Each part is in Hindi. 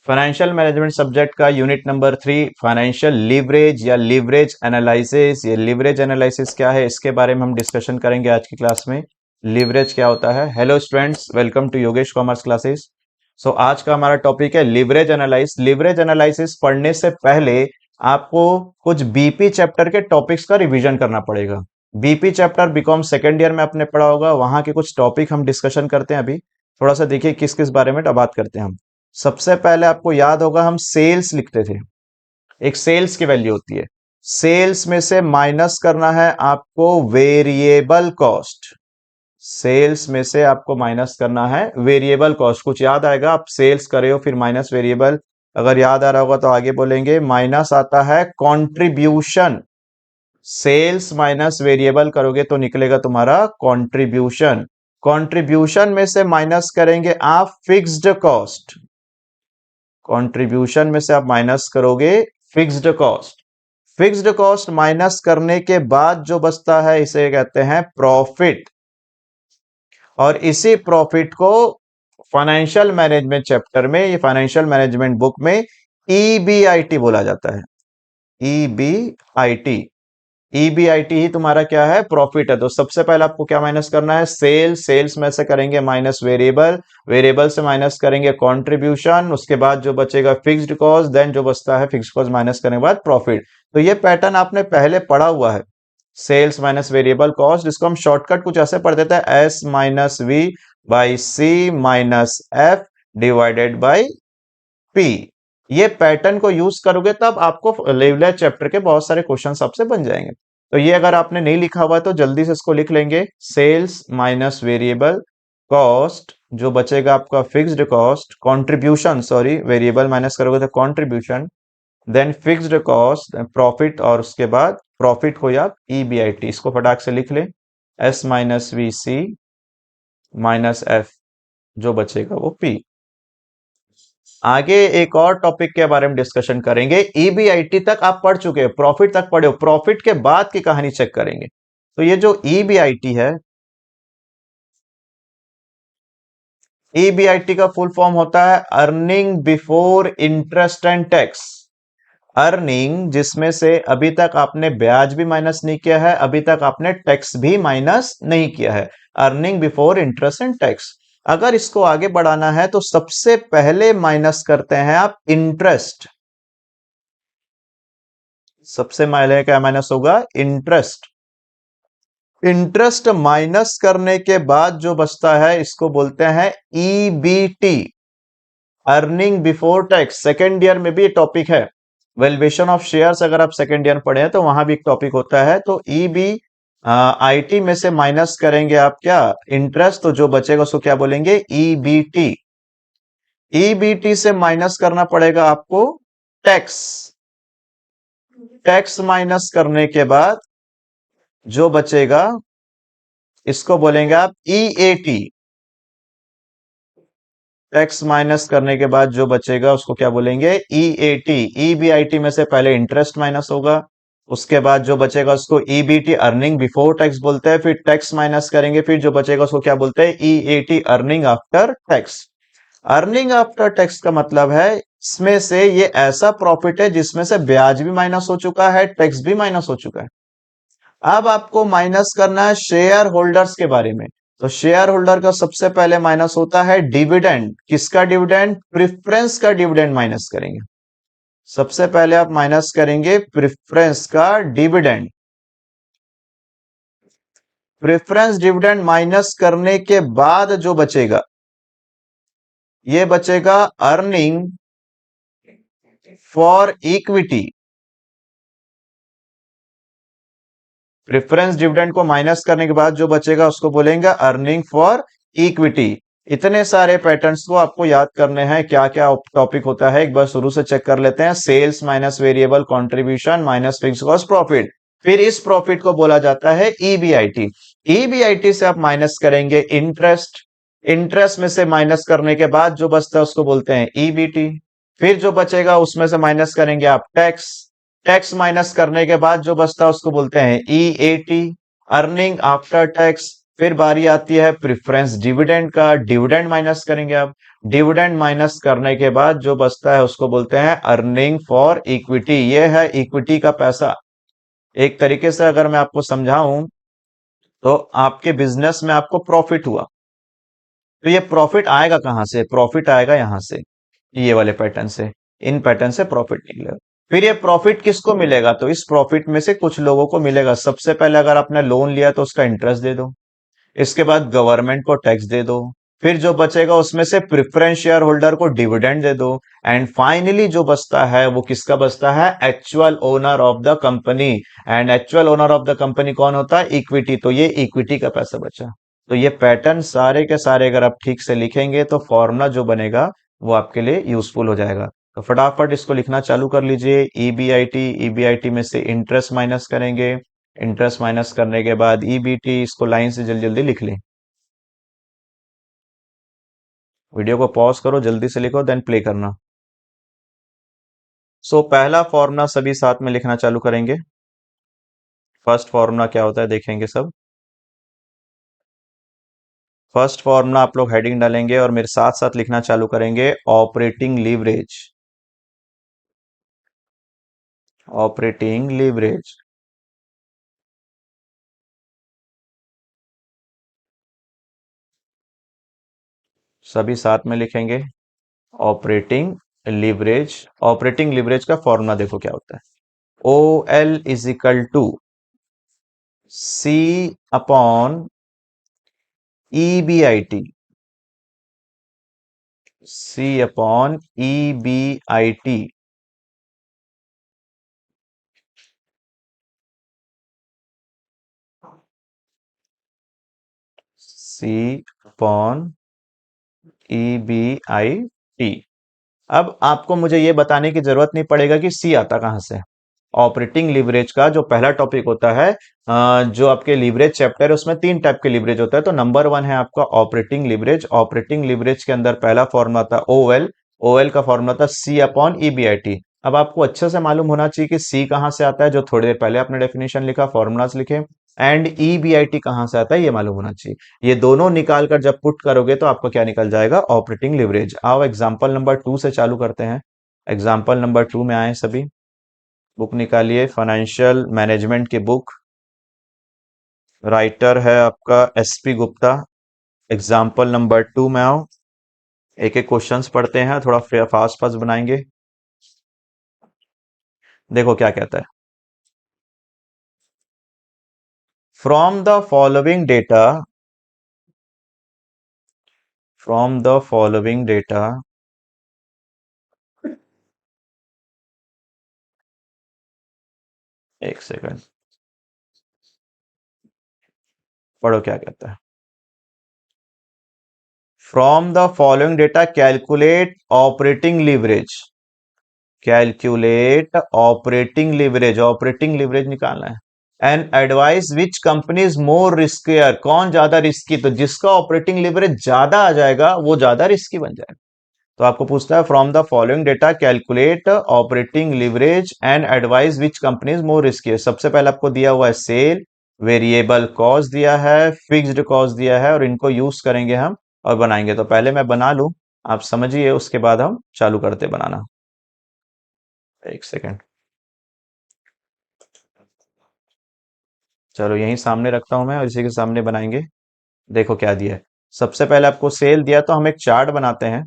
फाइनेंशियल मैनेजमेंट सब्जेक्ट का यूनिट नंबर 3 फाइनेंशियल लीवरेज या लीवरेज एनालिसिस। ये लीवरेज एनालिसिस क्या है इसके बारे में हम डिस्कशन करेंगे आज की क्लास में। लीवरेज क्या होता है। Hello students, welcome to Yogesh commerce classes. So आज का हमारा टॉपिक है लीवरेज एनालिसिस। लीवरेज एनालिसिस पढ़ने से पहले आपको कुछ बीपी चैप्टर के टॉपिक्स का रिवीजन करना पड़ेगा। BP chapter BCom second year में आपने पढ़ा होगा, वहां के कुछ टॉपिक हम डिस्कशन करते हैं। अभी थोड़ा सा देखिए किस किस बारे में बात करते हैं हम। सबसे पहले आपको याद होगा हम सेल्स लिखते थे। एक सेल्स की वैल्यू होती है, सेल्स में से माइनस करना है आपको वेरिएबल कॉस्ट। सेल्स में से आपको माइनस करना है वेरिएबल कॉस्ट। कुछ याद आएगा, आप सेल्स करे हो फिर माइनस वेरिएबल, अगर याद आ रहा होगा तो आगे बोलेंगे। माइनस आता है कंट्रीब्यूशन। सेल्स माइनस वेरिएबल करोगे तो निकलेगा तुम्हारा कंट्रीब्यूशन। कंट्रीब्यूशन में से माइनस करेंगे आप फिक्स्ड कॉस्ट। कंट्रीब्यूशन में से आप माइनस करोगे fixed cost. Fixed cost minus करने के बाद जो बचता है इसे कहते हैं प्रॉफिट। और इसी प्रॉफिट को फाइनेंशियल मैनेजमेंट चैप्टर में, ये फाइनेंशियल मैनेजमेंट बुक में ईबीआईटी बोला जाता है। ईबीआईटी, ईबीआईटी ही तुम्हारा क्या है, प्रॉफिट है। तो सबसे पहले आपको क्या माइनस करना है, सेल्स। सेल्स में से करेंगे माइनस वेरिएबल, वेरिएबल से माइनस करेंगे कंट्रीब्यूशन, उसके बाद जो बचेगा फिक्स्ड कॉस्ट, देन जो बचता है फिक्स्ड कॉस्ट माइनस करने के बाद प्रॉफिट। तो ये पैटर्न आपने पहले पढ़ा हुआ है, सेल्स माइनस वेरिएबल कॉस्ट। इसको हम शॉर्टकट कुछ ऐसे पढ़ देते हैं, S minus V by C minus F divided by P. ये पैटर्न को यूज करोगे तब आपको लेवलर चैप्टर के बहुत सारे क्वेश्चंस आपसे बन जाएंगे। तो ये अगर आपने नहीं लिखा हुआ है तो जल्दी से इसको लिख लेंगे। सेल्स माइनस वेरिएबल कॉस्ट, जो बचेगा आपका fixed cost, contribution, sorry variable minus करोगे तो contribution, then fixed cost, profit, और उसके बाद प्रॉफिट को आप ईबीआईटी। इसको फटाक से लिख ले, S minus V C minus F, जो बचेगा वो पी। आगे एक और टॉपिक के बारे में डिस्कशन करेंगे। ईबीआईटी तक आप पढ़ चुके हो, प्रॉफिट तक पढ़े हो, प्रॉफिट के बाद की कहानी चेक करेंगे। तो ये जो ईबीआईटी है, ईबीआईटी का फुल फॉर्म होता है earning before interest and tax. Earning जिसमें से अभी तक आपने ब्याज भी माइनस नहीं किया है, अभी तक आपने टैक्स भी माइनस नहीं किया है। Earning before interest and tax. अगर इसको आगे बढ़ाना है तो सबसे पहले माइनस करते हैं आप इंटरेस्ट। सबसे पहले क्या माइनस होगा, इंटरेस्ट। इंटरेस्ट माइनस करने के बाद जो बचता है इसको बोलते हैं EBT, earning before tax. Second year में भी टॉपिक है, वैल्यूएशन ऑफ शेयर्स। अगर आप सेकेंड ईयर पढ़े हैं तो वहां भी एक टॉपिक होता है। तो ईबी आईटी में से माइनस करेंगे आप क्या, इंटरेस्ट, तो जो बचेगा उसको क्या बोलेंगे, ईबीटी। ईबीटी से माइनस करना पड़ेगा आपको टैक्स। टैक्स माइनस करने के बाद जो बचेगा इसको बोलेंगे आप ईएटी। टैक्स माइनस करने के बाद जो बचेगा उसको क्या बोलेंगे, ईएटी। ईबीआईटी में से पहले इंटरेस्ट माइनस होगा, उसके बाद जो बचेगा उसको ईबीटी, अर्निंग बिफोर टैक्स बोलते हैं। फिर टैक्स माइनस करेंगे, फिर जो बचेगा उसको क्या बोलते हैं, EAT, earning after tax. Earning after tax का मतलब है इसमें से ये ऐसा प्रॉफिट है जिसमें से ब्याज भी माइनस हो चुका है, टैक्स भी माइनस हो चुका है। अब आपको माइनस करना है शेयर होल्डर्स के बारे में। तो शेयर होल्डर का सबसे पहले माइनस होता है डिविडेंड। किसका डिविडेंड, प्रेफरेंस का डिविडेंड माइनस करेंगे। सबसे पहले आप माइनस करेंगे प्रेफरेंस का डिविडेंड। प्रेफरेंस डिविडेंड माइनस करने के बाद जो बचेगा, ये बचेगा earning for equity. Preference dividend को माइनस करने के बाद जो बचेगा उसको बोलेंगे अर्निंग फॉर इक्विटी। इतने सारे पैटर्न्स को आपको याद करने हैं, क्या क्या टॉपिक होता है एक बार शुरू से चेक कर लेते हैं। Sales minus variable contribution minus fixed cost profit, फिर इस प्रॉफिट को बोला जाता है ईबीआईटी। ईबीआईटी से आप माइनस करेंगे इंटरेस्ट। इंटरेस्ट में से माइनस करने के बाद जो बचता है उसको बोलते हैं ईबीटी। फिर जो बचेगा उसमें से माइनस करेंगे आप टैक्स। टैक्स माइनस करने के बाद जो बचता है उसको बोलते हैं ईएटी, अर्निंग आफ्टर टैक्स। फिर बारी आती है प्रेफरेंस डिविडेंड का, डिविडेंड माइनस करेंगे आप। डिविडेंड माइनस करने के बाद जो बचता है उसको बोलते हैं अर्निंग फॉर इक्विटी। ये है इक्विटी का पैसा। एक तरीके से अगर मैं आपको समझाऊं तो आपके बिजनेस में आपको प्रॉफिट हुआ, तो ये प्रॉफिट आएगा कहां से? प्रॉफिट आएगा यहां से, ये वाले पैटर्न से। इन पैटर्न से प्रॉफिट निकलेगा। फिर ये प्रॉफिट किसको मिलेगा? तो इस प्रॉफिट में से कुछ लोगों को मिलेगा। सबसे पहले अगर आपने लोन लिया तो उसका इंटरेस्ट दे दो, इसके बाद गवर्नमेंट को टैक्स दे दो, फिर जो बचेगा उसमें से प्रेफरेंस शेयर होल्डर को डिविडेंड दे दो, एंड फाइनली जो बचता है वो किसका बचता है? Actual owner of the company. And actual owner of the company कौन होता है? इक्विटी। तो ये इक्विटी का पैसा बचा। तो ये पैटर्न सारे के सारे अगर आप ठीक से लिखेंगे तो फॉर्मूला जो बनेगा वो आपके लिए यूजफुल हो जाएगा। तो फटाफट इसको लिखना चालू कर लीजिए। ईबीआईटी, ईबीआईटी में से इंटरेस्ट माइनस करेंगे, इंटरेस्ट माइनस करने के बाद ईबीटी। इसको लाइन से जल्दी जल्दी लिख लें। वीडियो को पॉज करो, जल्दी से लिखो, देन प्ले करना। पहला फॉर्मूला सभी साथ में लिखना चालू करेंगे। फर्स्ट फॉर्मूला क्या होता है देखेंगे सब। फर्स्ट फॉर्मूला आप लोग हेडिंग डालेंगे और मेरे साथ साथ लिखना चालू करेंगे, ऑपरेटिंग लीवरेज। ऑपरेटिंग लीवरेज सभी साथ में लिखेंगे। ऑपरेटिंग लीवरेज, ऑपरेटिंग लीवरेज का फॉर्मूला देखो क्या होता है। O L is equal to C upon E B I T. C upon E B I T. C upon E B I T. अब आपको मुझे ये बताने की जरूरत नहीं पड़ेगा कि सी आता कहां से। ऑपरेटिंग लीवरेज का जो पहला टॉपिक होता है, जो आपके लीवरेज चैप्टर है उसमें तीन टाइप के लीवरेज होता है। तो नंबर वन है आपका ऑपरेटिंग लीवरेज। ऑपरेटिंग लीवरेज के अंदर पहला फॉर्मूला था ओएल। ओएल का फॉर्मूला था सी अपॉन ईबीआईटी। अब आपको अच्छे से मालूम होना चाहिए कि सी कहां से आता है, जो थोड़ी देर पहले आपने डेफिनेशन लिखा, फॉर्मूलाज लिखे। एंड ईबीआईटी कहां से आता है ये मालूम होना चाहिए। ये दोनों निकाल कर जब पुट करोगे तो आपको क्या निकल जाएगा? Operating leverage. आओ एग्जाम्पल नंबर 2 से चालू करते हैं। एग्जाम्पल नंबर 2 में आए सभी। बुक निकालिए, फाइनेंशियल मैनेजमेंट की बुक। राइटर है आपका एसपी गुप्ता। एग्जाम्पल नंबर 2 में आओ। एक एक क्वेश्चंस पढ़ते हैं, थोड़ा फास्ट फास्ट बनाएंगे। देखो क्या कहता है। From the following data, from the following data, एक सेकंड, पढ़ो क्या कहता है। From the following data calculate operating leverage. Calculate operating leverage, operating leverage निकालना है। And advice which company is more riskier, कौन ज्यादा रिस्की? तो जिसका ऑपरेटिंग लीवरेज ज्यादा आ जाएगा वो ज्यादा रिस्की बन जाएगा। तो आपको पूछता है from the following data calculate operating leverage and advice which company is more risky. सबसे पहले आपको दिया हुआ है सेल, वेरिएबल कॉस्ट दिया है, फिक्स्ड कॉस्ट दिया है, और इनको यूज करेंगे हम और बनाएंगे। तो पहले मैं बना लूं, आप समझिए, उसके बाद हम चालू करते बनाना। एक सेकेंड, चलो यहीं सामने रखता हूं मैं और इसी के सामने बनाएंगे। देखो क्या दिया है। सबसे पहले आपको सेल दिया तो हम एक चार्ट बनाते हैं।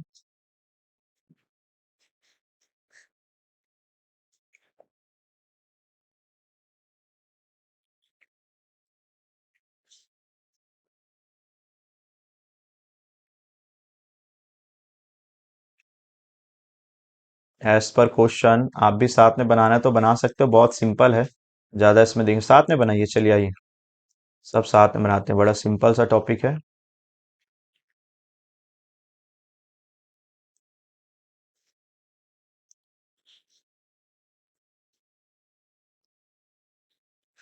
एज पर क्वेश्चन आप भी साथ में बनाना है तो बना सकते हो, बहुत सिंपल है। ज्यादा इसमें देंगे, साथ में बनाइए, चलिए आइए सब साथ में बनाते हैं, बड़ा सिंपल सा टॉपिक है।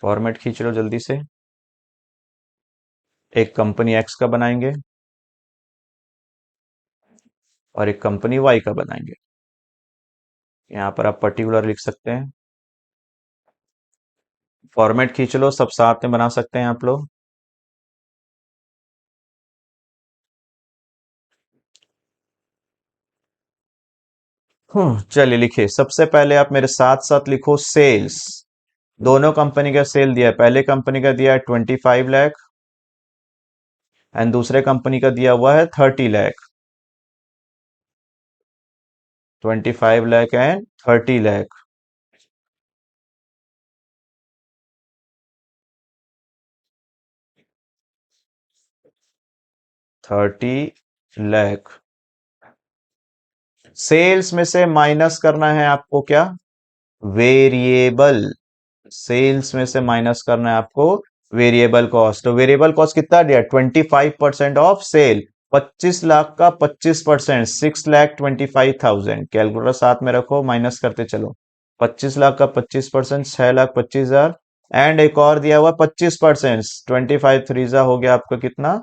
फॉर्मेट खींच लो जल्दी से। एक कंपनी एक्स का बनाएंगे और एक कंपनी वाई का बनाएंगे। यहाँ पर आप पर्टिकुलर लिख सकते हैं। फॉर्मेट खींच लो, सब साथ में बना सकते हैं आप लोग। चलिए लिखिए, सबसे पहले आप मेरे साथ साथ लिखो सेल्स। दोनों कंपनी का सेल दिया है, पहले कंपनी का दिया है 25 लाख एंड दूसरे कंपनी का दिया हुआ है 30 लाख। 25 लाख एंड 30 लाख। 30 लाख। सेल्स में से माइनस करना है आपको क्या? वेरिएबल। सेल्स में से माइनस करना है आपको वेरिएबल कॉस्ट। तो वेरिएबल कॉस्ट कितना दिया? 25% ऑफ सेल। 25 लाख का 25%, 6,25,000। कैलकुलेटर साथ में रखो, माइनस करते चलो। 25 लाख का 25%, 6,25,000। एंड एक और दिया हुआ 25%, 25 3 हो गया आपका कितना?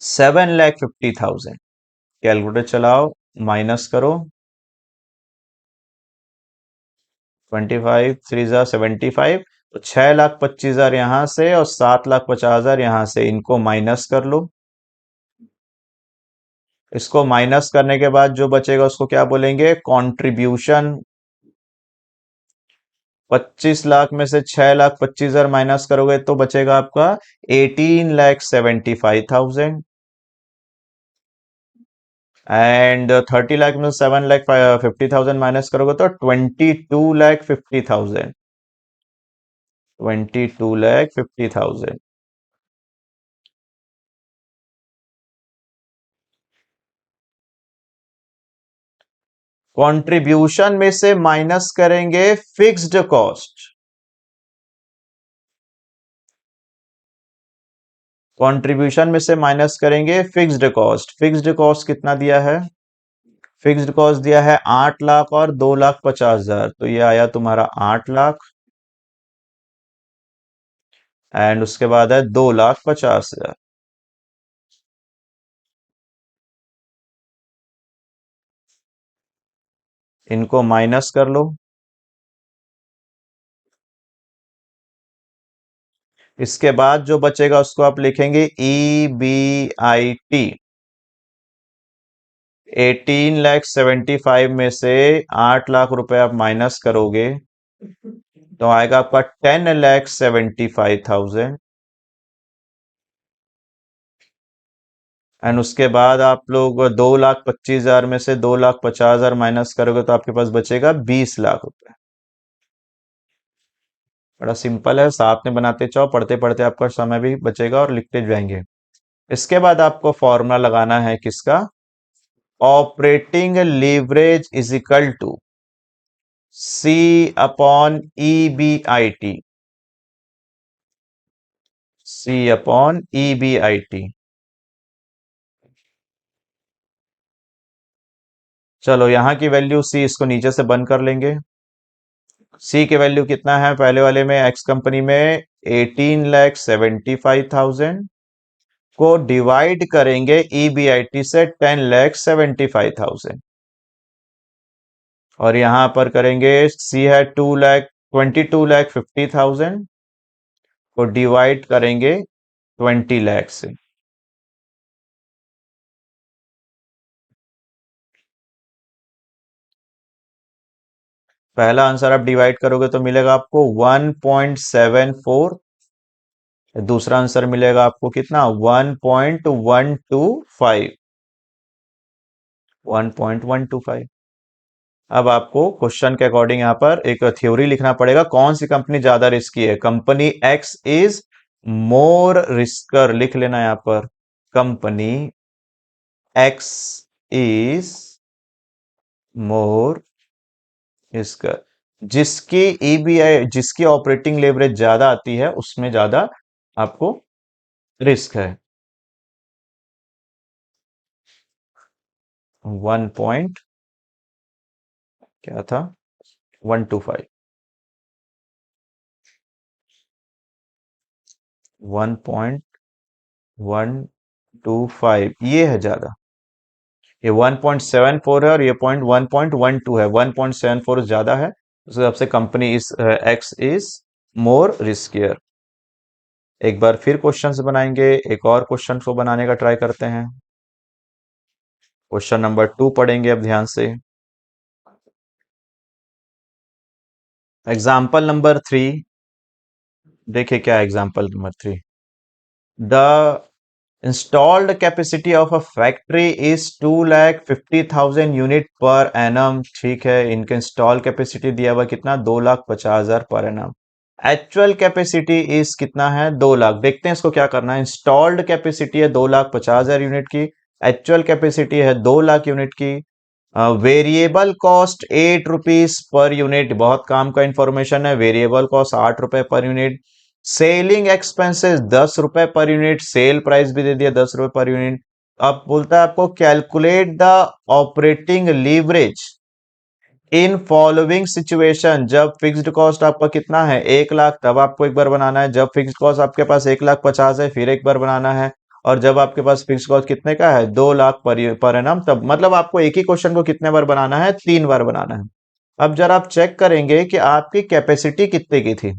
7,50,000। कैलकुलेटर चलाओ, माइनस करो। 25 3 75। तो 6,25,000 यहां से और 7,50,000 यहां से, इनको माइनस कर लो। इसको माइनस करने के बाद जो बचेगा उसको क्या बोलेंगे? कंट्रीब्यूशन। 25 लाख में से 6,25,000 माइनस करोगे तो बचेगा आपका 18,75,000। एंड 30 लाख में 7,50,000 माइनस करोगे तो 22,50,000। 22,50,000। कंट्रीब्यूशन में से माइनस करेंगे फिक्स्ड कॉस्ट। कंट्रीब्यूशन में से माइनस करेंगे फिक्स्ड कॉस्ट। फिक्स्ड कॉस्ट कितना दिया है? फिक्स्ड कॉस्ट दिया है 8 लाख और 2,50,000। तो ये आया तुम्हारा 8 लाख। एंड उसके बाद है 2,50,000। इनको माइनस कर लो। इसके बाद जो बचेगा उसको आप लिखेंगे EBIT। 18,75,000 में से 8 लाख रुपए आप माइनस करोगे तो आएगा आपका 10,75,000। एंड उसके बाद आप लोग 2,25,000 में से 2,50,000 माइनस करोगे तो आपके पास बचेगा 20 लाख रुपए। बड़ा सिंपल है, साथ में बनाते जाओ, पढ़ते पढ़ते आपका समय भी बचेगा और लिखते जाएंगे। इसके बाद आपको फॉर्मूला लगाना है किसका? Operating leverage is equal to C/EBIT। C/EBIT। चलो यहां की वैल्यू C, इसको नीचे से बंद कर लेंगे। C की वैल्यू कितना है? पहले वाले में एक्स कंपनी में 18,75,000 को डिवाइड करेंगे EBIT से 10,75,000। और यहां पर करेंगे C है 22,50,000 को डिवाइड करेंगे 20 लाख से। पहला आंसर आप डिवाइड करोगे तो मिलेगा आपको 1.74। दूसरा आंसर मिलेगा आपको कितना? 1.125। 1.125। अब आपको क्वेश्चन के अकॉर्डिंग यहां पर एक थ्योरी लिखना पड़ेगा, कौन सी कंपनी ज्यादा रिस्की है। Company X is more risker, लिख लेना यहां पर। Company X is more risker. जिसकी ईबीआई, जिसकी ऑपरेटिंग लेवरेज ज्यादा आती है उसमें ज्यादा आपको रिस्क है। 1 पॉइंट क्या था? 125। 1.125 ये है ज्यादा। ये 1.74 है और ये 1.12 है। 1.74 ज्यादा है, उस हिसाब से कंपनी इस एक्स इज मोर रिस्कियर। एक बार फिर क्वेश्चंस बनाएंगे, एक और क्वेश्चन को बनाने का ट्राई करते हैं। क्वेश्चन नंबर 2 पढ़ेंगे अब ध्यान से। एग्जाम्पल नंबर 3, देखिए क्या example number 3। The installed capacity of a factory is 2,50,000 unit per annum. ठीक है, इनका इंस्टॉल कैपेसिटी दिया हुआ कितना, 2,50,000 पर एनम। एक्चुअल कैपेसिटी इस कितना है, 2 लाख। देखते हैं इसको क्या करना है। इंस्टॉल्ड कैपेसिटी है 2,50,000 यूनिट की, एक्चुअल कैपेसिटी है 2 लाख यूनिट की। Variable cost 8 rupees per unit, बहुत काम का इंफॉर्मेशन है। वेरिएबल कॉस्ट 8 रुपए पर यूनिट। सेलिंग एक्सपेंसेस 10 रुपए पर यूनिट, सेल प्राइस भी दे दिया 10 रुपए पर यूनिट। अब बोलता है आपको calculate the operating leverage in following situation. जब फिक्स्ड कॉस्ट आपका कितना है 1 लाख, तब आपको एक बार बनाना है। जब फिक्स्ड कॉस्ट आपके पास 1,50,000 है, फिर एक बार बनाना है। और जब आपके पास फिक्स्ड कॉस्ट कितने का है, 2 लाख पर एनम, तब मतलब आपको एक ही क्वेश्चन को कितने बार बनाना है, 3 बार बनाना है। अब जरा आप चेक करेंगे कि आपकी कैपेसिटी कितने की थी,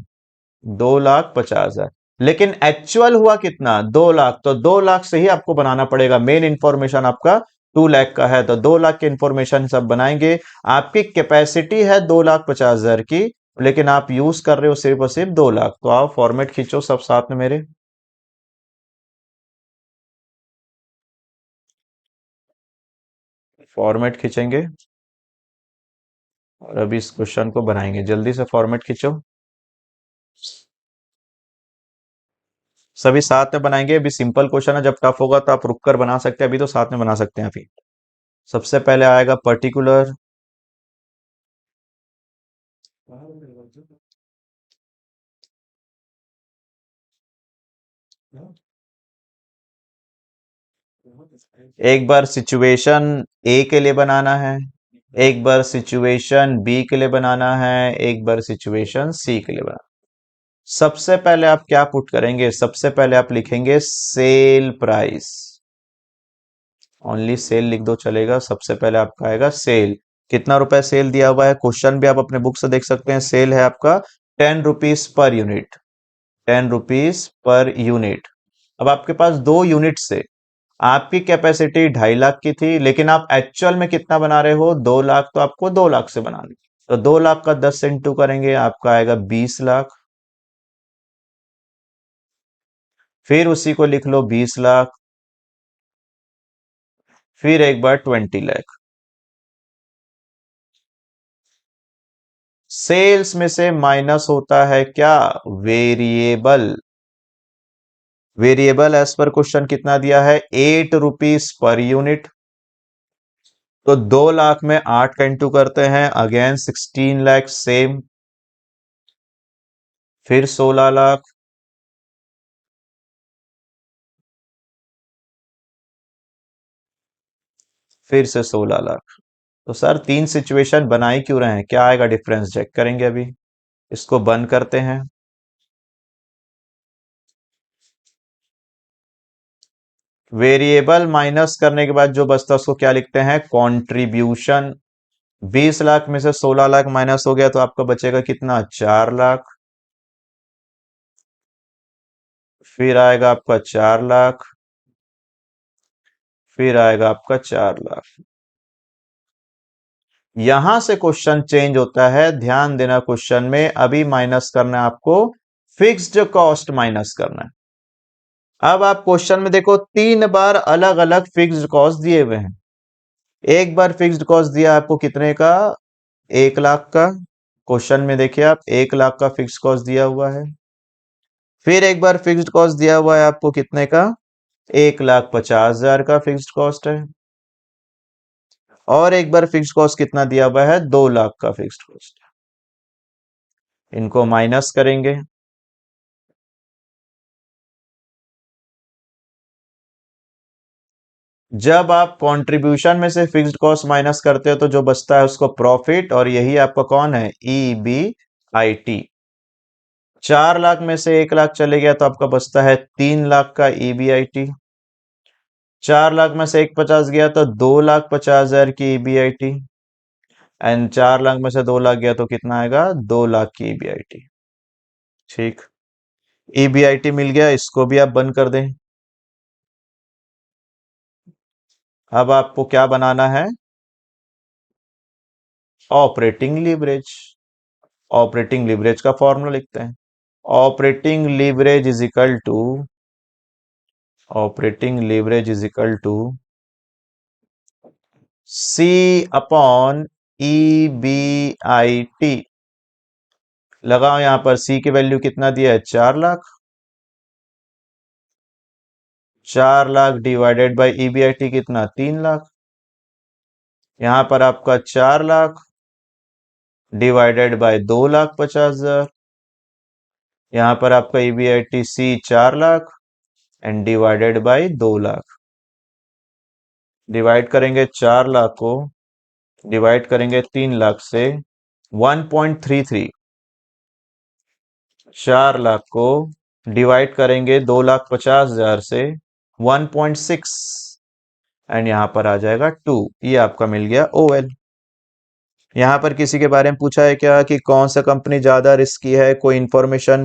2,50,000, लेकिन एक्चुअल हुआ कितना, 2 लाख। तो 2 लाख से ही आपको बनाना पड़ेगा। मेन इंफॉर्मेशन आपका 2 लाख का है, तो 2 लाख के इंफॉर्मेशन सब बनाएंगे। आपकी कैपेसिटी है 2,50,000 की, लेकिन आप यूज कर रहे हो सिर्फ और सिर्फ 2 लाख। तो आप फॉर्मेट खींचो सब साथ में मेरे। फॉर्मेट खींचेंगे और अभी इस क्वेश्चन को बनाएंगे। जल्दी से फॉर्मेट खींचो, सभी साथ में बनाएंगे। अभी सिंपल क्वेश्चन है, जब टफ होगा तो आप रुक कर बना सकते हैं, अभी तो साथ में बना सकते हैं। अभी सबसे पहले आएगा पर्टिकुलर। एक बार सिचुएशन ए के लिए बनाना है, एक बार सिचुएशन बी के लिए बनाना है, एक बार सिचुएशन सी के लिए बनाना। सबसे पहले आप क्या पुट करेंगे, सबसे पहले आप लिखेंगे सेल प्राइस। ओनली सेल लिख दो चलेगा। सबसे पहले आपका आएगा सेल। कितना रुपए सेल दिया हुआ है, क्वेश्चन भी आप अपने बुक से देख सकते हैं। सेल है आपका 10 rupees per unit, 10 rupees per unit. अब आपके पास 2 यूनिट से आपकी कैपेसिटी 2.5 लाख की थी, लेकिन आप एक्चुअल में कितना बना रहे हो, 2 लाख। तो आपको 2 लाख से बनाना है। तो 2 लाख का 10 इंटू करेंगे, आपका आएगा 20 लाख। फिर उसी को लिख लो 20 लाख, फिर एक बार 20 लाख। सेल्स में से माइनस होता है क्या, variable. Variable as per question कितना दिया है, 8 रुपीज पर यूनिट। तो 2 लाख में 8 का इंटू करते हैं, अगेन 16 लाख सेम। फिर 16 लाख, फिर से 16 लाख। तो सर 3 सिचुएशन बना ही क्यों रहे हैं, क्या आएगा डिफरेंस चेक करेंगे अभी। इसको बंद करते हैं। वेरिएबल माइनस करने के बाद जो बचता है उसको क्या लिखते हैं, कंट्रीब्यूशन। 20 लाख में से 16 लाख माइनस हो गया, तो आपका बचेगा कितना, 4 लाख। फिर आएगा आपका 4 लाख, फिर आएगा आपका 4 लाख। यहां से क्वेश्चन चेंज होता है, ध्यान देना। क्वेश्चन में अभी माइनस करना है आपको, फिक्स्ड कॉस्ट माइनस करना है। अब आप क्वेश्चन में देखो 3 बार अलग अलग फिक्स्ड कॉस्ट दिए हुए हैं। एक बार फिक्स्ड कॉस्ट दिया आपको कितने का, 1 लाख का। क्वेश्चन में देखिए आप 1 लाख का फिक्स्ड कॉस्ट दिया हुआ है। फिर एक बार फिक्स्ड कॉस्ट दिया हुआ है आपको कितने का, 1,50,000 का फिक्स्ड कॉस्ट है। और एक बार फिक्स्ड कॉस्ट कितना दिया हुआ है, 2 लाख का फिक्स्ड कॉस्ट। इनको माइनस करेंगे। जब आप कंट्रीब्यूशन में से फिक्स्ड कॉस्ट माइनस करते हो तो जो बचता है उसको प्रॉफिट, और यही आपका कौन है, EBIT। 4 लाख में से 1 लाख चले गया तो आपका बचता है 3 लाख का EBIT। 4 लाख में से 1,50 गया तो 2,50,000 की EBIT। एंड 4 लाख में से 2 लाख गया तो कितना आएगा, 2 लाख की EBIT। ठीक, EBIT मिल गया, इसको भी आप बंद कर दें। अब आपको क्या बनाना है? Operating leverage. ऑपरेटिंग लीवरेज का फॉर्मूला लिखते हैं। Operating leverage is equal to operating leverage is equal to C upon E B I T. लगाओ यहां पर सी की वैल्यू कितना दिया है? 4 lakh. 4 lakh divided by EBIT कितना? 3 लाख। यहां पर आपका 4 लाख डिवाइडेड बाय 2,50,000। यहां पर आपका EBIT C 4 lakh and divided by 2 lakh. Divide करेंगे 4 लाख को, डिवाइड करेंगे 3 लाख से 1.33। 4 लाख को डिवाइड करेंगे 2,50,000 से 1.6 एंड यहां पर आ जाएगा 2। ये आपका मिल गया ओएल। यहां पर किसी के बारे में पूछा है क्या कि कौन सा कंपनी ज्यादा रिस्की है? कोई इंफॉर्मेशन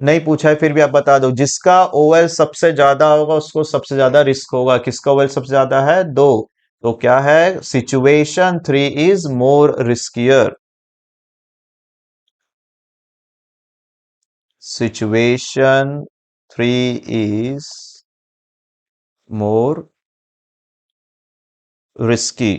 नहीं पूछा है, फिर भी आप बता दो। जिसका ओएल सबसे ज्यादा होगा उसको सबसे ज्यादा रिस्क होगा। किसका ओएल सबसे ज्यादा है? 2। तो क्या है? Situation 3 is more riskier. Situation 3 is more risky.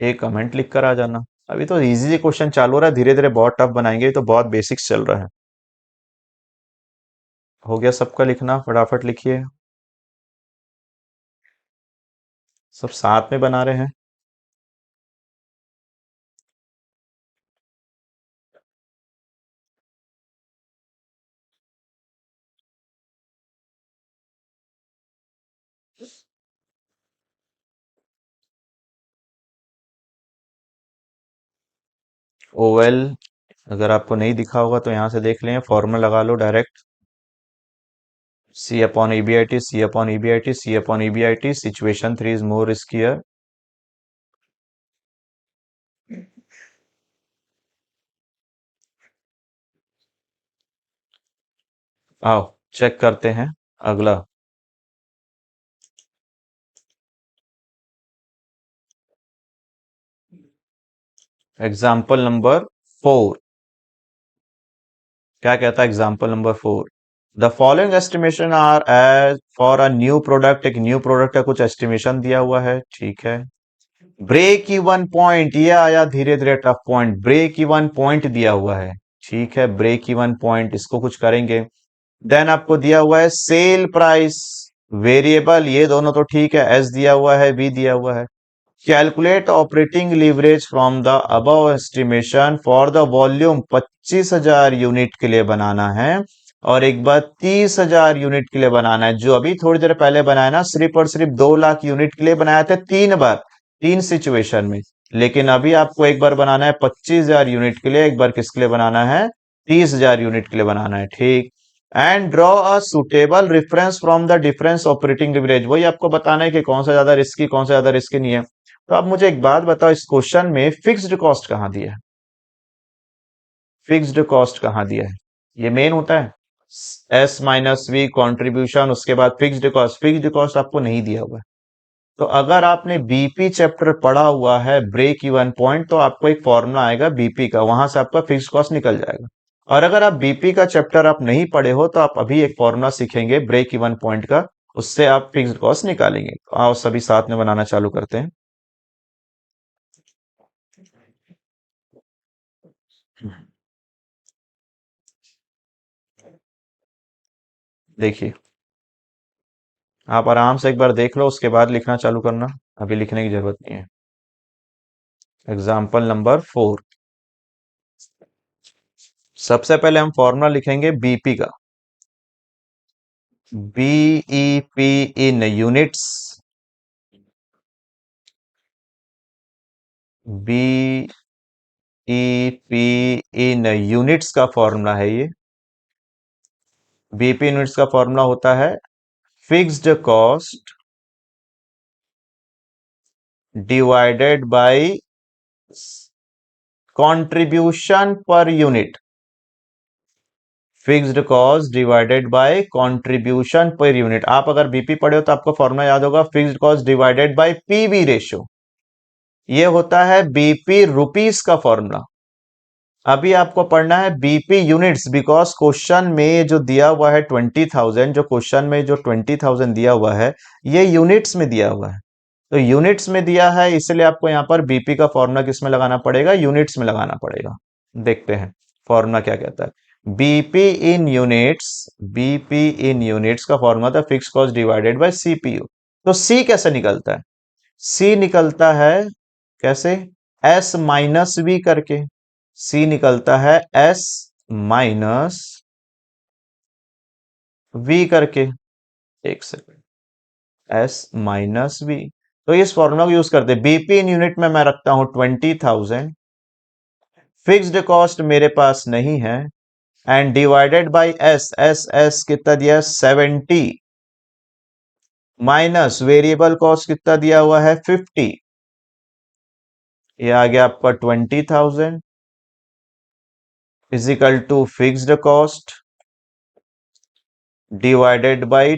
एक कमेंट लिख कर आ जाना। अभी तो इजी क्वेश्चन चालू हो रहा है, धीरे धीरे बहुत टफ बनाएंगे। तो बहुत बेसिक्स चल रहा है। हो गया सबका लिखना? फटाफट लिखिए। सब साथ में बना रहे हैं। ओएल अगर आपको नहीं दिखा होगा तो यहां से देख लें, फॉर्मूला लगा लो direct. C upon EBIT, C upon EBIT, C upon EBIT. Situation 3 is more riskier. आओ चेक करते हैं अगला। एग्जाम्पल नंबर 4 क्या कहता है? Example number 4, the following estimation are as for a new product. एक न्यू प्रोडक्ट का कुछ एस्टिमेशन दिया हुआ है, ठीक है। ब्रेक इवन पॉइंट, ये आया धीरे धीरे tough point. Break even point दिया हुआ है, ठीक है। ब्रेक इवन पॉइंट, इसको कुछ करेंगे। देन आपको दिया हुआ है सेल प्राइस वेरिएबल, ये दोनों तो ठीक है। एस दिया हुआ है, बी दिया हुआ है। Calculate operating leverage from the above estimation for the volume. 25,000 unit के लिए बनाना है और एक बार 30,000 यूनिट के लिए बनाना है। जो अभी थोड़ी देर पहले बनाया ना, सिर्फ और सिर्फ 2 लाख यूनिट के लिए बनाया था, 3 बार, 3 सिचुएशन में। लेकिन अभी आपको एक बार बनाना है 25,000 यूनिट के लिए, एक बार किसके लिए बनाना है? 30,000 यूनिट के लिए बनाना है, ठीक। And draw a suitable reference from the difference operating leverage. वही आपको बताना है कि कौन सा ज्यादा रिस्की, कौन सा ज्यादा रिस्की नहीं है। तो आप मुझे एक बात बताओ, इस क्वेश्चन में फिक्स्ड कॉस्ट कहां दिया है? फिक्स्ड कॉस्ट कहां दिया है? ये मेन होता है एस माइनस वी कॉन्ट्रीब्यूशन, उसके बाद फिक्स्ड कॉस्ट। फिक्स्ड कॉस्ट आपको नहीं दिया हुआ है। तो अगर आपने बीपी चैप्टर पढ़ा हुआ है, ब्रेक इवन पॉइंट, तो आपको एक फॉर्मूला आएगा बीपी का, वहां से आपका फिक्स्ड कॉस्ट निकल जाएगा। और अगर आप बीपी का चैप्टर आप नहीं पढ़े हो तो आप अभी एक फॉर्मूला सीखेंगे ब्रेक इवन पॉइंट का, उससे आप फिक्स्ड कॉस्ट निकालेंगे। तो आओ सभी साथ में बनाना चालू करते हैं। देखिए, आप आराम से एक बार देख लो, उसके बाद लिखना चालू करना। अभी लिखने की जरूरत नहीं है। एग्जाम्पल नंबर 4, सबसे पहले हम फॉर्मूला लिखेंगे बीपी का। बीईपी इन यूनिट्स। बीईपी इन यूनिट्स का फॉर्मूला है ये। बीपी यूनिट्स का फॉर्मूला होता है fixed cost divided by contribution per unit. Fixed cost divided by contribution per unit. आप अगर बीपी पढ़े हो तो आपको फॉर्मूला याद होगा, fixed cost divided bye PV ratio. ये होता है बीपी रुपीस का फॉर्मूला। अभी आपको पढ़ना है बीपी यूनिट्स, बिकॉज क्वेश्चन में जो दिया हुआ है 20,000, जो क्वेश्चन में जो 20,000 दिया हुआ है ये यूनिट्स में दिया हुआ है। तो यूनिट्स में दिया है इसलिए आपको यहाँ पर बीपी का फॉर्मूला किस में लगाना पड़ेगा, यूनिट्स में लगाना पड़ेगा। देखते हैं फॉर्मूला क्या कहता है। BP in units, BP in units का फॉर्मूला था fix cost divided bye CPU. तो सी कैसे निकलता है, सी निकलता है कैसे, एस माइनस वी करके। सी निकलता है एस माइनस वी करके। एक सेकंड, एस माइनस वी। तो इस फॉर्मूला को यूज करते, बीपी इन यूनिट में मैं रखता हूं 20,000, फिक्स्ड कॉस्ट मेरे पास नहीं है, and divided by S, S S कितना दिया 70, माइनस वेरिएबल कॉस्ट कितना दिया हुआ है 50। ये आ गया आपका 20,000 is equal to fixed cost divided by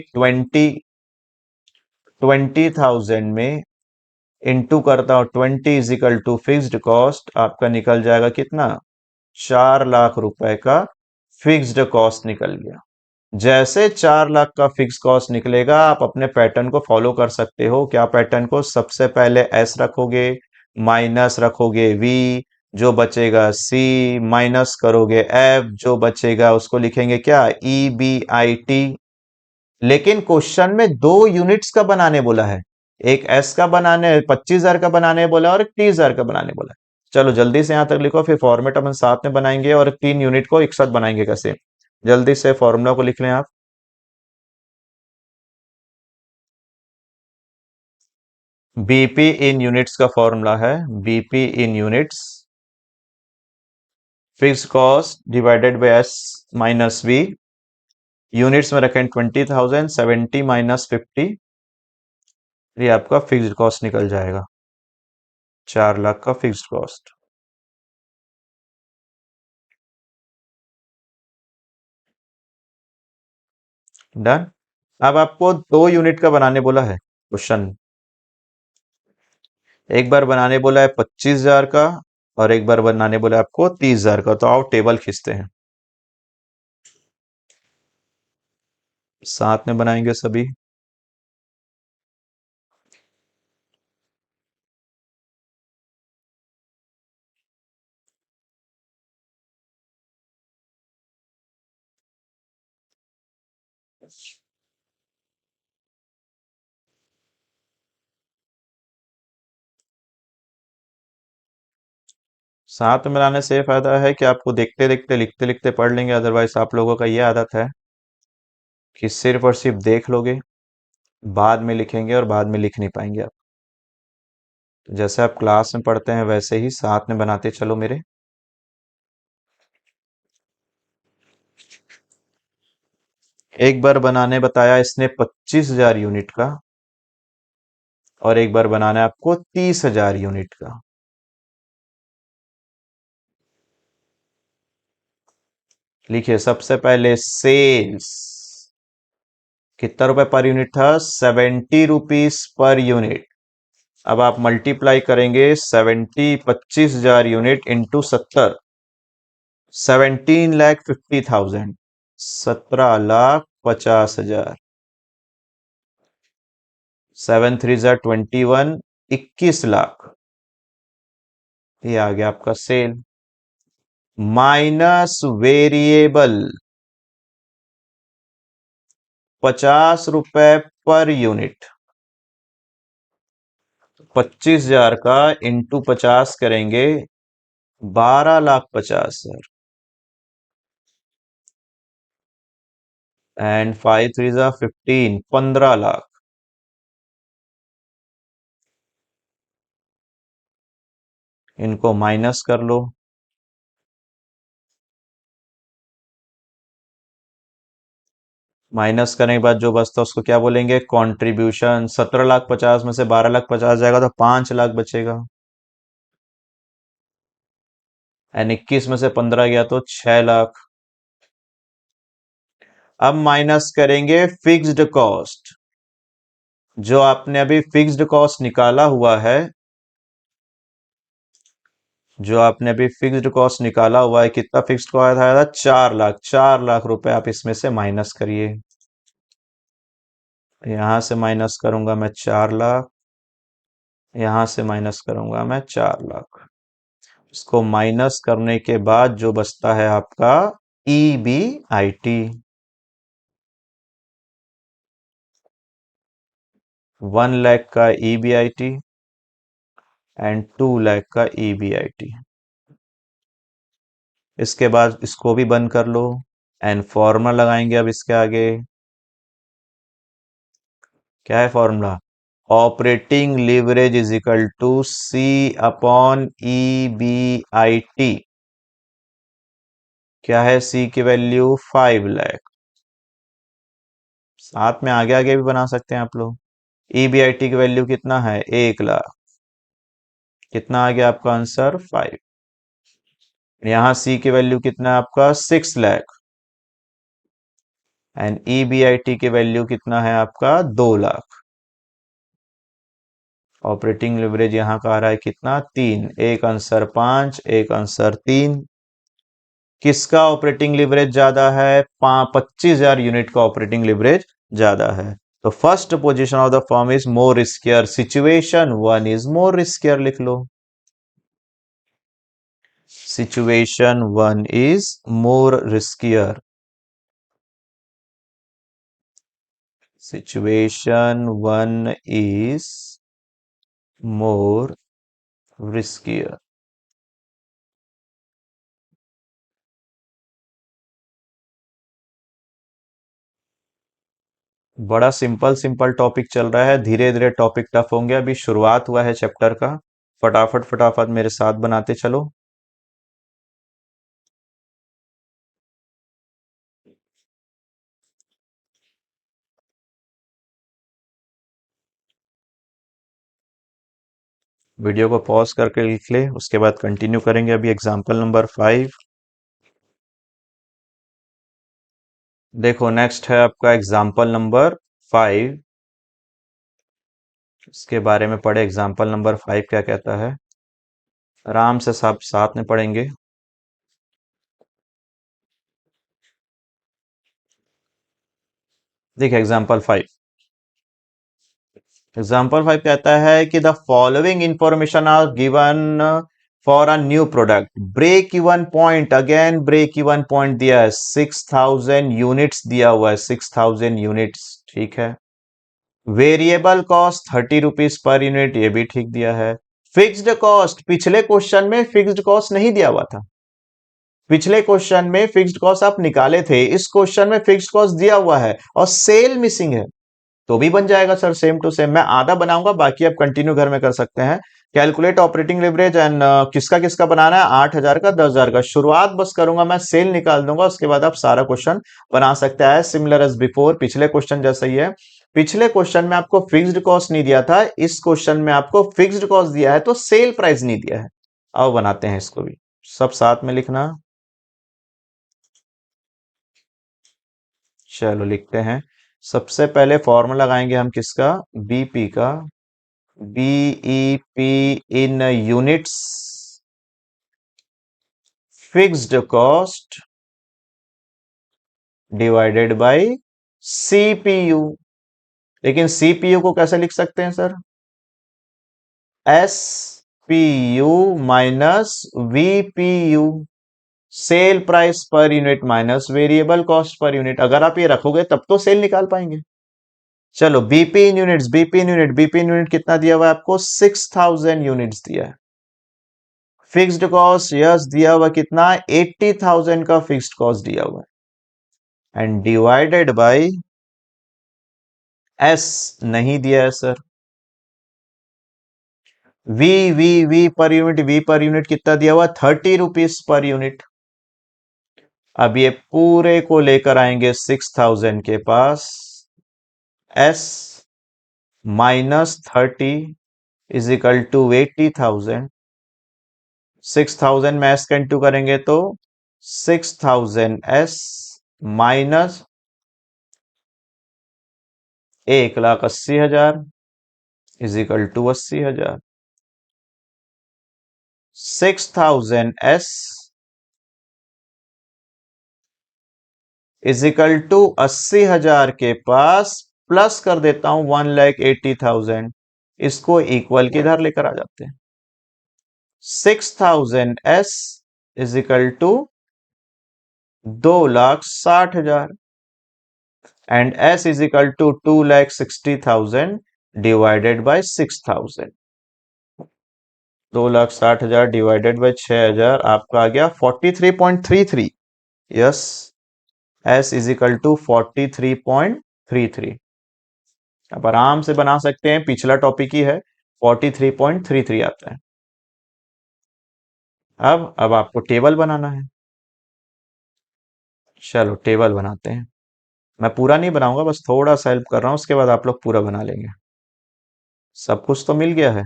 20,000 में इंटू करता हूं 20 इजिकल टू फिक्स्ड कॉस्ट, आपका निकल जाएगा कितना 4 लाख रुपए का फिक्स्ड कॉस्ट निकल गया। जैसे 4 लाख का फिक्स कॉस्ट निकलेगा आप अपने पैटर्न को फॉलो कर सकते हो। क्या पैटर्न को, सबसे पहले एस रखोगे, माइनस रखोगे वी, जो बचेगा सी, माइनस करोगे एफ, जो बचेगा उसको लिखेंगे क्या ई बी आई टी। लेकिन क्वेश्चन में 2 यूनिट्स का बनाने बोला है, एक एस का बनाने 25,000 का बनाने बोला और एक 30,000 का बनाने बोला है। चलो जल्दी से यहां तक लिखो, फिर फॉर्मेट अपन साथ में बनाएंगे और 3 यूनिट को एक साथ बनाएंगे कैसे। जल्दी से फॉर्मूला को लिख लें आप। बीपी इन यूनिट्स का फॉर्मूला है, BP in units fix cost divided by S minus V, units में रखें 20,000, 70 माइनस 50, ये आपका फिक्स्ड कॉस्ट निकल जाएगा 4 लाख का फिक्स्ड कॉस्ट। डन। अब आपको 2 यूनिट का बनाने बोला है क्वेश्चन, एक बार बनाने बोला है 25,000 का और एक बार बनाने बोला है आपको 30,000 का। तो आओ टेबल खींचते हैं, साथ में बनाएंगे सभी। साथ में बनाने से ये फायदा है कि आपको देखते देखते लिखते लिखते पढ़ लेंगे। अदरवाइज आप लोगों का ये आदत है कि सिर्फ और सिर्फ देख लोगे, बाद में लिखेंगे और बाद में लिख नहीं पाएंगे आप। तो जैसे आप क्लास में पढ़ते हैं वैसे ही साथ में बनाते चलो मेरे। एक बार बनाने बताया इसने 25,000 यूनिट का और एक बार बनाना है आपको 30,000 यूनिट का। लिखिए सबसे पहले सेल्स कितना रुपए पर यूनिट था, 70 रुपीस पर यूनिट। अब आप मल्टीप्लाई करेंगे 70 25,000 यूनिट इंटू 70, 17,50,000, 17,50,000, 7 3 जा 21, 21 लाख। ये आ गया आपका सेल माइनस वेरिएबल 50 रुपए पर यूनिट। 25,000 का इंटू 50 करेंगे 12,50,000, एंड 5 3 जा 15, 15 लाख। इनको माइनस कर लो, माइनस करने के बाद जो बचता है उसको क्या बोलेंगे, कंट्रीब्यूशन। 17,50,000 में से 12,50,000 जाएगा तो 5 लाख बचेगा, एंड 21 में से 15 गया तो 6 लाख। अब माइनस करेंगे फिक्स्ड कॉस्ट। जो आपने अभी फिक्स्ड कॉस्ट निकाला हुआ है, जो आपने अभी फिक्स्ड कॉस्ट निकाला हुआ है, कितना फिक्स्ड कॉस्ट आया था? 4 लाख। 4 लाख रुपए आप इसमें से माइनस करिए। यहां से माइनस करूंगा मैं 4 लाख, यहां से माइनस करूंगा मैं 4 लाख। इसको माइनस करने के बाद जो बचता है आपका EBIT, 1 लाख का EBIT एंड 2 लाख का EBIT। इसके बाद इसको भी बंद कर लो एंड फॉर्मूला लगाएंगे अब इसके आगे। क्या है formula? Operating leverage is equal to C/EBIT। क्या है C की वैल्यू? 5 लाख। साथ में आगे आगे भी बना सकते हैं आप लोग। EBIT की वैल्यू कितना है? 1 लाख। कितना आ गया आपका आंसर? 5। यहां C की वैल्यू कितना है आपका? 6 लाख। एंड EBIT की वैल्यू कितना है आपका? 2 लाख। ऑपरेटिंग लिवरेज यहां का आ रहा है कितना? 3। एक आंसर 5, एक आंसर 3। किसका ऑपरेटिंग लिवरेज ज्यादा है? 25,000 यूनिट का ऑपरेटिंग लिवरेज ज्यादा है। तो first position of the firm is more riskier, situation 1 is more riskier लिख लो। Situation 1 is more riskier. Situation 1 is more riskier. बड़ा सिंपल सिंपल टॉपिक चल रहा है, धीरे धीरे टॉपिक टफ होंगे। अभी शुरुआत हुआ है चैप्टर का। फटाफट फटाफट मेरे साथ बनाते चलो। वीडियो को पॉज करके लिख ले, उसके बाद कंटिन्यू करेंगे। अभी एग्जाम्पल नंबर 5 देखो। नेक्स्ट है आपका एग्जाम्पल नंबर 5। इसके बारे में पढ़े। एग्जाम्पल नंबर 5 क्या कहता है? आराम से सब साथ में पढ़ेंगे। देखिए एग्जाम्पल 5। एग्जाम्पल 5 कहता है कि the following information are given for a new product. Break even point, again break even point दिया है, 6000 यूनिट्स दिया हुआ है, 6000 यूनिट्स। ठीक है। Variable cost 30 rupees per unit, ये भी ठीक दिया है। फिक्स्ड कॉस्ट, पिछले क्वेश्चन में फिक्स्ड कॉस्ट नहीं दिया हुआ था। पिछले क्वेश्चन में फिक्स्ड कॉस्ट आप निकाले थे, इस क्वेश्चन में फिक्स्ड कॉस्ट दिया हुआ है और सेल मिसिंग है, तो भी बन जाएगा सर सेम टू सेम। मैं आधा बनाऊंगा, बाकी आप कंटिन्यू घर में कर सकते हैं। कैलकुलेट ऑपरेटिंग लिवरेज एंड किसका किसका बनाना है? 8,000 का, 10,000 का। शुरुआत बस करूंगा मैं, सेल निकाल दूंगा, उसके बाद आप सारा क्वेश्चन बना सकते हैं। सिमिलर एज बिफोर, पिछले क्वेश्चन जैसा ही है। पिछले क्वेश्चन में आपको फिक्स्ड कॉस्ट नहीं दिया था, इस क्वेश्चन में आपको फिक्स्ड कॉस्ट दिया है, तो सेल प्राइस नहीं दिया है। अब बनाते हैं इसको भी, सब साथ में लिखना। चलो लिखते हैं। सबसे पहले फॉर्मूला लगाएंगे हम किसका? बीपी का। BEP in units, fixed cost divided by CPU। लेकिन CPU को कैसे लिख सकते हैं sir? SPU minus VPU, sale price per unit minus variable cost per unit. अगर आप ये रखोगे तब तो सेल निकाल पाएंगे। चलो BP in units, BP in unit, BP in unit कितना दिया हुआ है आपको? 6000 यूनिट्स दिया है। फिक्स्ड कॉस्ट यस दिया हुआ कितना? 80,000 का फिक्स्ड कॉस्ट दिया हुआ है एंड डिवाइडेड बाय एस नहीं दिया है sir. V per unit, V per unit कितना दिया हुआ? 30 रुपीज पर यूनिट। अब ये पूरे को लेकर आएंगे 6000 के पास। S -30 is equal to 80,000। 6000 में एस कैंटू करेंगे तो 6000 S minus 1,80,000 is equal to 80,000। 6,000 S is equal to 80,000 के पास प्लस कर देता हूं 1,80,000, इसको इक्वल किधर लेकर आ जाते हैं। 6,000 S is equal to 2,60,000 and S is equal to 2,60,000 divided by 6,000। 2,60,000 divided by 6,000 आपका आ गया 43.33। Yes, S is equal to 43.33। अब आराम से बना सकते हैं, पिछला टॉपिक ही है, 43.33 आता है। अब आपको टेबल बनाना है। चलो टेबल बनाते हैं। मैं पूरा नहीं बनाऊंगा, बस थोड़ा सा हेल्प कर रहा हूं, उसके बाद आप लोग पूरा बना लेंगे। सब कुछ तो मिल गया है।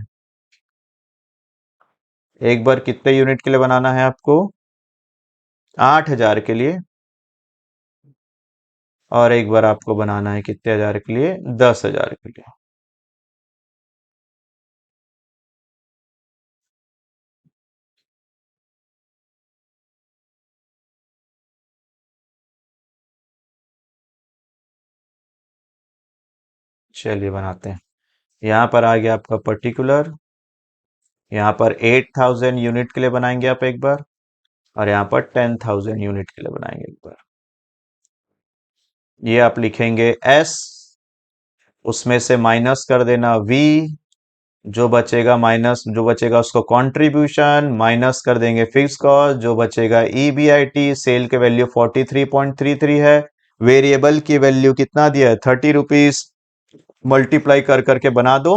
एक बार कितने यूनिट के लिए बनाना है आपको? 8,000 के लिए। और एक बार आपको बनाना है कितने हजार के लिए? 10,000 के लिए। चलिए बनाते हैं। यहां पर आ गया आपका पर्टिकुलर। यहाँ पर 8,000 यूनिट के लिए बनाएंगे आप एक बार, और यहाँ पर 10,000 यूनिट के लिए बनाएंगे एक बार। ये आप लिखेंगे S, उसमें से माइनस कर देना V, जो बचेगा माइनस, जो बचेगा उसको कंट्रीब्यूशन, माइनस कर देंगे फिक्स कॉस्ट, जो बचेगा EBIT। सेल के वैल्यू 43.33 है। वेरिएबल की वैल्यू कितना दिया है? 30 रुपीज। मल्टीप्लाई कर करके बना दो।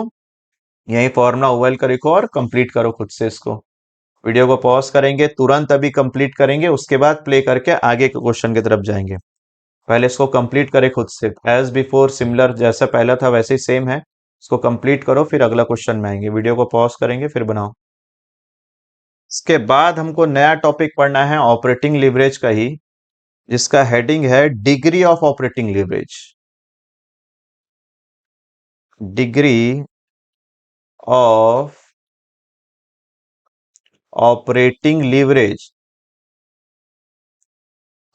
यही फॉर्मूला ओवेल का लिखो और कंप्लीट करो खुद से इसको। वीडियो को पॉज करेंगे, तुरंत अभी कंप्लीट करेंगे, उसके बाद प्ले करके आगे के क्वेश्चन की तरफ जाएंगे। पहले इसको कंप्लीट करें खुद से। एज बिफोर सिमिलर, जैसा पहला था वैसे ही सेम है। इसको कंप्लीट करो, फिर अगला क्वेश्चन में आएंगे। वीडियो को पॉज करेंगे, फिर बनाओ। इसके बाद हमको नया टॉपिक पढ़ना है ऑपरेटिंग लिवरेज का ही, जिसका हेडिंग है degree of operating leverage. Degree of operating leverage,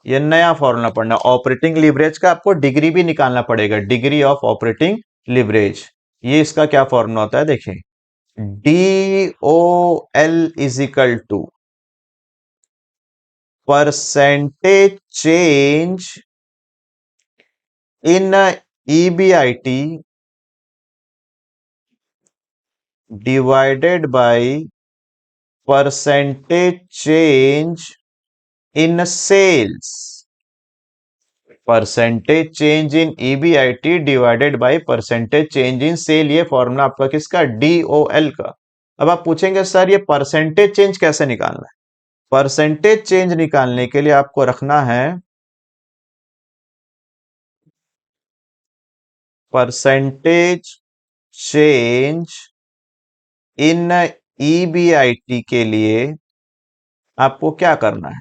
ये नया फॉर्मूला पढ़ना। ऑपरेटिंग लिवरेज का आपको डिग्री भी निकालना पड़ेगा। डिग्री ऑफ ऑपरेटिंग लिवरेज, ये इसका क्या फॉर्मूला होता है देखें। DOL is equal to percentage change in EBIT divided by percentage change in sales. Percentage change in EBIT divided by percentage change in sale, ये फॉर्मूला आपका किसका? DOL का। अब आप पूछेंगे सर ये परसेंटेज चेंज कैसे निकालना है? परसेंटेज चेंज निकालने के लिए आपको रखना है परसेंटेज चेंज इन EBIT के लिए आपको क्या करना है?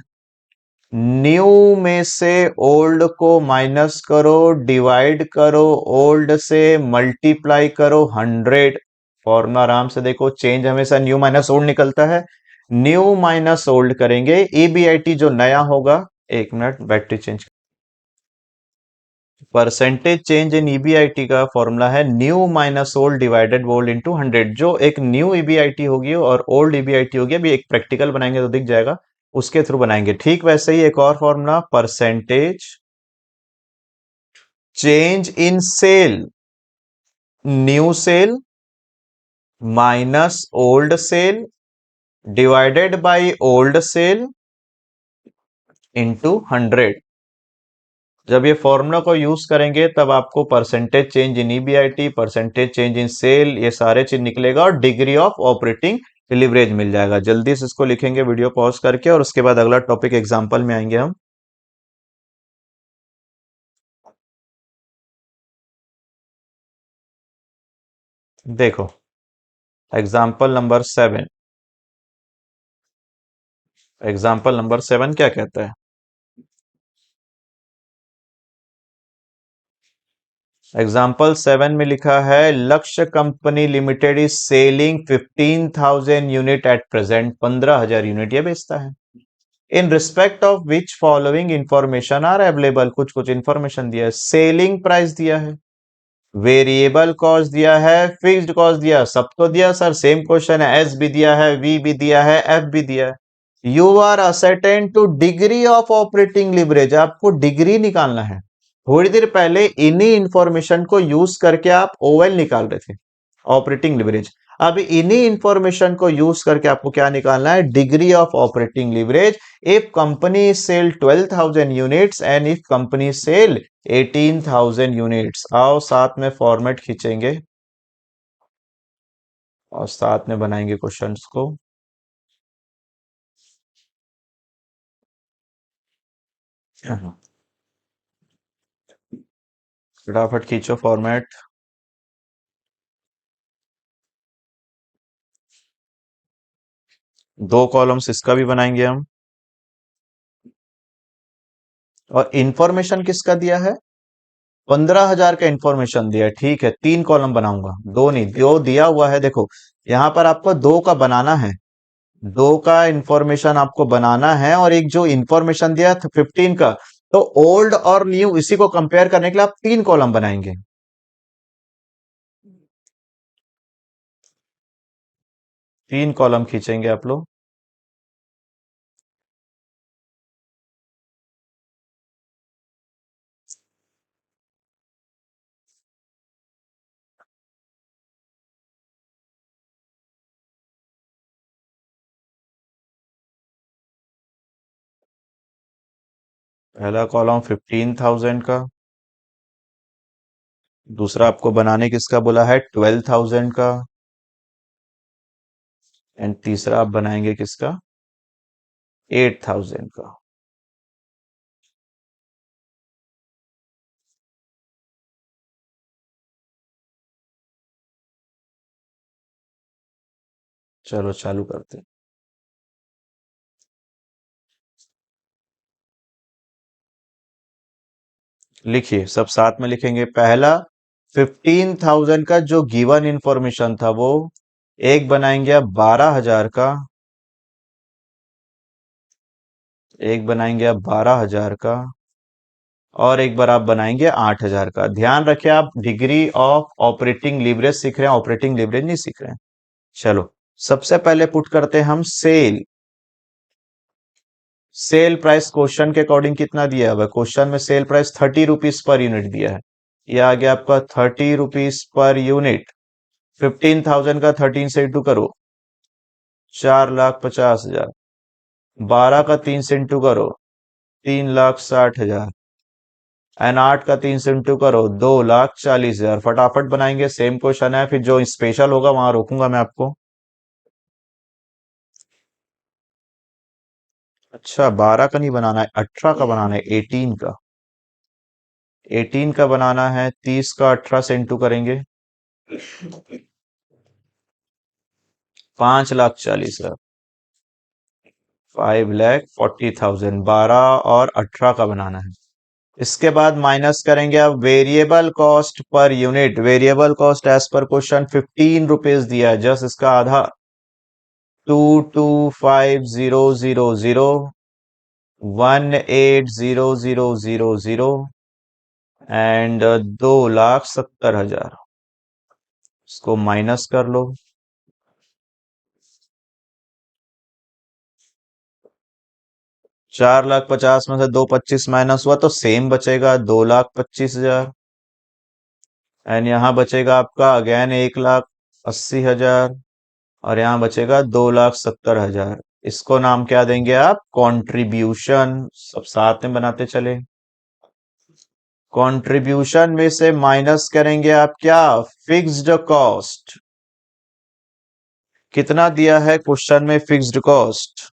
न्यू में से ओल्ड को माइनस करो, डिवाइड करो ओल्ड से, मल्टीप्लाई करो 100। फॉर्मूला आराम से देखो, चेंज हमेशा न्यू माइनस ओल्ड निकलता है। न्यू माइनस ओल्ड करेंगे, EBIT जो नया होगा, एक minute battery change. Percentage change in EBIT का फॉर्मूला है new minus old divided old into 100। जो एक न्यू EBIT होगी और ओल्ड EBIT होगी, अभी एक प्रैक्टिकल बनाएंगे तो दिख जाएगा, उसके थ्रू बनाएंगे। ठीक वैसे ही एक और formula, percentage change in sale, new sale minus old sale divided by old sale into 100। जब ये फॉर्मूला को यूज करेंगे तब आपको percentage change in EBIT, percentage change in sale, ये सारे चीज निकलेगा और डिग्री ऑफ ऑपरेटिंग लिवरेज मिल जाएगा। जल्दी से इसको लिखेंगे वीडियो पॉज करके, और उसके बाद अगला टॉपिक एग्जांपल में आएंगे हम। देखो एग्जाम्पल नंबर 7। एग्जाम्पल नंबर 7 क्या कहता है? एग्जाम्पल 7 में लिखा है लक्ष्य company limited is selling 15,000 unit at present, 15,000 unit ये बेचता है। In respect of which following information are available, कुछ कुछ इंफॉर्मेशन दिया है। सेलिंग प्राइस दिया है, वेरिएबल कॉस्ट दिया है, फिक्स्ड कॉस्ट दिया, सब तो दिया सर, सेम क्वेश्चन है। एस भी दिया है, वी भी दिया है, एफ भी दिया है। You are ascertain to degree of operating leverage, आपको डिग्री निकालना है। थोड़ी देर पहले इन्हीं इंफॉर्मेशन को यूज करके आप ओएल निकाल रहे थे, ऑपरेटिंग लिवरेज। अब इन्हीं इंफॉर्मेशन को यूज करके आपको क्या निकालना है, degree of operating leverage. If company sell 12,000 units and if company sell 18,000 units. आओ साथ में फॉर्मेट खींचेंगे और साथ में बनाएंगे क्वेश्चंस को। फटाफट खींचो फॉर्मेट। दो कॉलम्स इसका भी बनाएंगे हम। और इंफॉर्मेशन किसका दिया है, 15,000 का इंफॉर्मेशन दिया है। ठीक है, तीन कॉलम बनाऊंगा, दो नहीं, दो दिया हुआ है। देखो यहां पर आपको दो का बनाना है, दो का इंफॉर्मेशन आपको बनाना है। और एक जो इंफॉर्मेशन दिया था 15 का, तो ओल्ड और न्यू इसी को कंपेयर करने के लिए आप तीन कॉलम बनाएंगे। तीन कॉलम खींचेंगे आप लोग। पहला कॉलम 15,000 का, दूसरा आपको बनाने किसका बोला है, 12,000 का, एंड तीसरा आप बनाएंगे किसका, 8,000 का। चलो चालू करते हैं। लिखिए, सब साथ में लिखेंगे। पहला 15,000 का जो गिवन इंफॉर्मेशन था वो एक बनाएंगे आप 12,000 का, एक बनाएंगे आप 12,000 का, और एक बार आप बनाएंगे 8,000 का। ध्यान रखें आप डिग्री ऑफ ऑपरेटिंग लीवरेज सीख रहे हैं, ऑपरेटिंग लीवरेज नहीं सीख रहे हैं। चलो सबसे पहले पुट करते हैं हम सेल। सेल प्राइस क्वेश्चन के अकॉर्डिंग कितना दिया हुआ है, क्वेश्चन में sale price 30 rupees per unit दिया है। ये आ गया आपका 30 रुपीज पर यूनिट। 15,000 का 13 से इंटू करो, 4,50,000। 12 का 3 से इंटू करो, 3,60,000। एंड 8 का 3 से इंटू करो, 2,40,000। फटाफट बनाएंगे, सेम क्वेश्चन है, फिर जो स्पेशल होगा वहां रोकूंगा मैं आपको। अच्छा 12 का नहीं बनाना है, 18 का बनाना है, 18 का। 18 का बनाना है, 30 का 18 से इंटू करेंगे, 5,40,000। 5,40,000। 12 और 18 का बनाना है। इसके बाद माइनस करेंगे अब variable cost per unit. Variable cost as per question 15 rupees दिया है, जस्ट इसका आधा, 225,000, 180,000 एंड 2,70,000। इसको माइनस कर लो। 4,50,000 में से 225 माइनस हुआ तो सेम बचेगा, 2,25,000। एंड यहाँ बचेगा आपका अगेन 1,80,000, और यहाँ बचेगा 2,70,000। इसको नाम क्या देंगे आप, कंट्रीब्यूशन। सब साथ में बनाते चले। कंट्रीब्यूशन में से माइनस करेंगे आप क्या, फिक्स्ड कॉस्ट। कितना दिया है क्वेश्चन में फिक्स्ड कॉस्ट,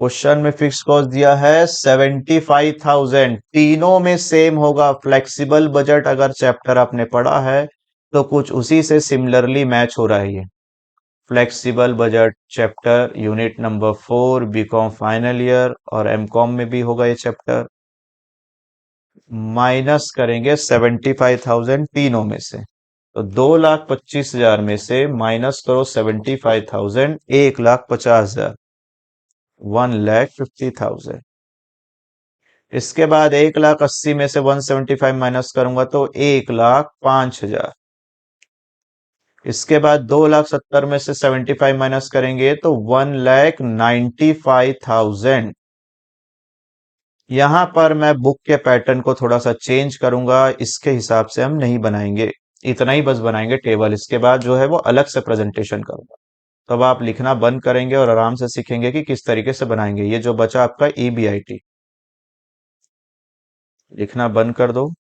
क्वेश्चन में फिक्स कॉस्ट दिया है 75,000। तीनों में सेम होगा। फ्लेक्सिबल बजट अगर चैप्टर आपने पढ़ा है तो कुछ उसी से सिमिलरली मैच हो रहा है ये। Flexible budget chapter unit number 4 BCom final year, और एमकॉम में भी होगा ये चैप्टर। माइनस करेंगे 75,000 तीनों में से। तो 2,25,000 में से माइनस करो 75,000, 1,50,000, 1,50,000। इसके बाद 1,80,000 में से 175 माइनस करूंगा तो 1,05,000। इसके बाद 2,70,000 में से 75 माइनस करेंगे तो 1,95,000। यहां पर मैं बुक के पैटर्न को थोड़ा सा चेंज करूंगा, इसके हिसाब से हम नहीं बनाएंगे, इतना ही बस बनाएंगे टेबल। इसके बाद जो है वो अलग से प्रेजेंटेशन करूंगा। तब आप लिखना बंद करेंगे और आराम से सीखेंगे कि किस तरीके से बनाएंगे। ये जो बचा आपका EBIT, लिखना बंद कर दो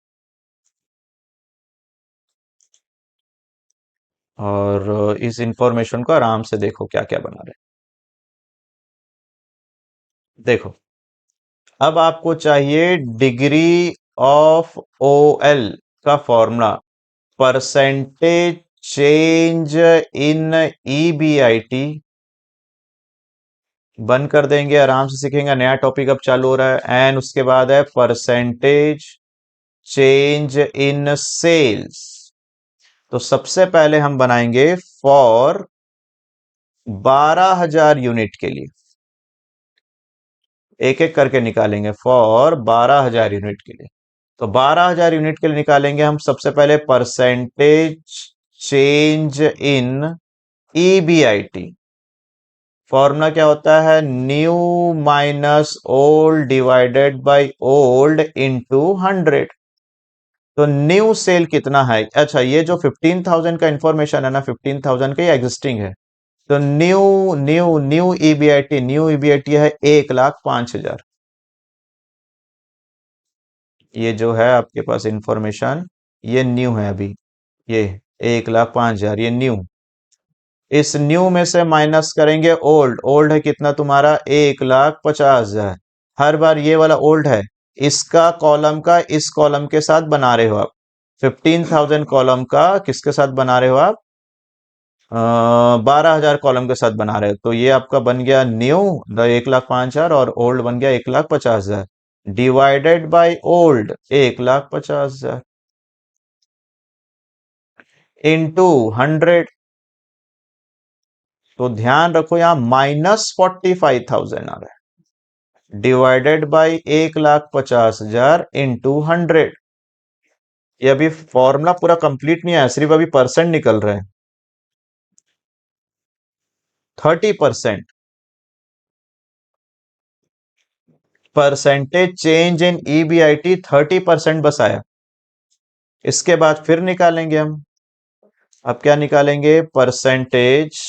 और इस इंफॉर्मेशन को आराम से देखो क्या क्या बना रहे हैं। देखो, अब आपको चाहिए डिग्री ऑफ OL का formula, percentage change in EBIT। बंद कर देंगे, आराम से सीखेंगे, नया टॉपिक अब चालू हो रहा है। एंड उसके बाद है परसेंटेज चेंज इन सेल्स। तो सबसे पहले हम बनाएंगे फॉर 12,000 यूनिट के लिए, एक एक करके निकालेंगे फॉर 12,000 यूनिट के लिए। तो 12,000 यूनिट के लिए निकालेंगे हम सबसे पहले percentage change in EBIT। Formula क्या होता है? New minus old divided by old into 100। तो न्यू सेल कितना है? अच्छा, ये जो 15,000 का इंफॉर्मेशन है ना, 15,000 का ये एग्जिस्टिंग है। तो न्यू न्यू न्यू ईबीआईटी है 1,05,000। ये जो है आपके पास इंफॉर्मेशन, ये न्यू है अभी, ये 1,05,000 ये न्यू। इस न्यू में से माइनस करेंगे ओल्ड। ओल्ड है कितना तुम्हारा? 1,50,000। हर बार ये वाला ओल्ड है, इसका कॉलम का इस कॉलम के साथ बना रहे हो आप। 15,000 कॉलम का किसके साथ बना रहे हो आप? 12,000 कॉलम के साथ बना रहे हो। तो ये आपका बन गया न्यू 1,05,000 और ओल्ड बन गया 1,50,000 डिवाइडेड बाय ओल्ड 1,50,000 इंटू 100। तो ध्यान रखो यहां -45,000 आ रहा है, डिवाइडेड बाई 1,50,000 इंटू 100। ये अभी फॉर्मूला पूरा कंप्लीट नहीं है, सिर्फ अभी परसेंट निकल रहे हैं। 30% परसेंटेज चेंज इन EBIT 30% बस आया। इसके बाद फिर निकालेंगे हम। अब क्या निकालेंगे? परसेंटेज,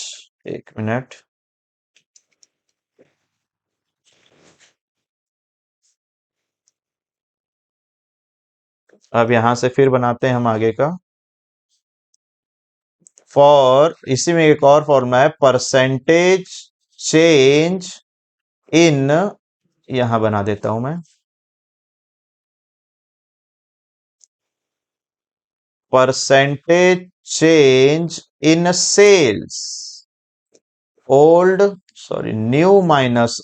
एक मिनट, अब यहां से फिर बनाते हैं हम आगे का। फॉर, इसी में एक और फॉर्मूला है, परसेंटेज चेंज इन, यहां बना देता हूं मैं, percentage change in sales. Old, sorry, new minus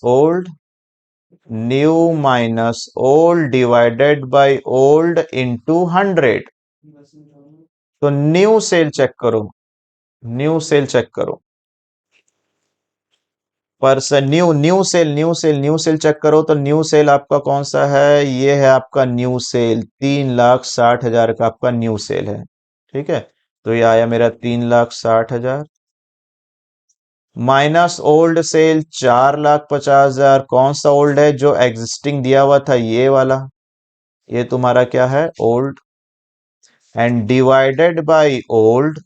old divided by old into 100। तो न्यू सेल चेक करो, न्यू सेल चेक करो, परसेंट न्यू सेल चेक करो। तो न्यू सेल आपका कौन सा है? ये है आपका न्यू सेल, 3,60,000 का आपका न्यू सेल है। ठीक है, तो ये आया मेरा 3,60,000 माइनस ओल्ड सेल 4,50,000। कौन सा ओल्ड है? जो एग्जिस्टिंग दिया हुआ था ये वाला, ये तुम्हारा क्या है? Old. And divided by old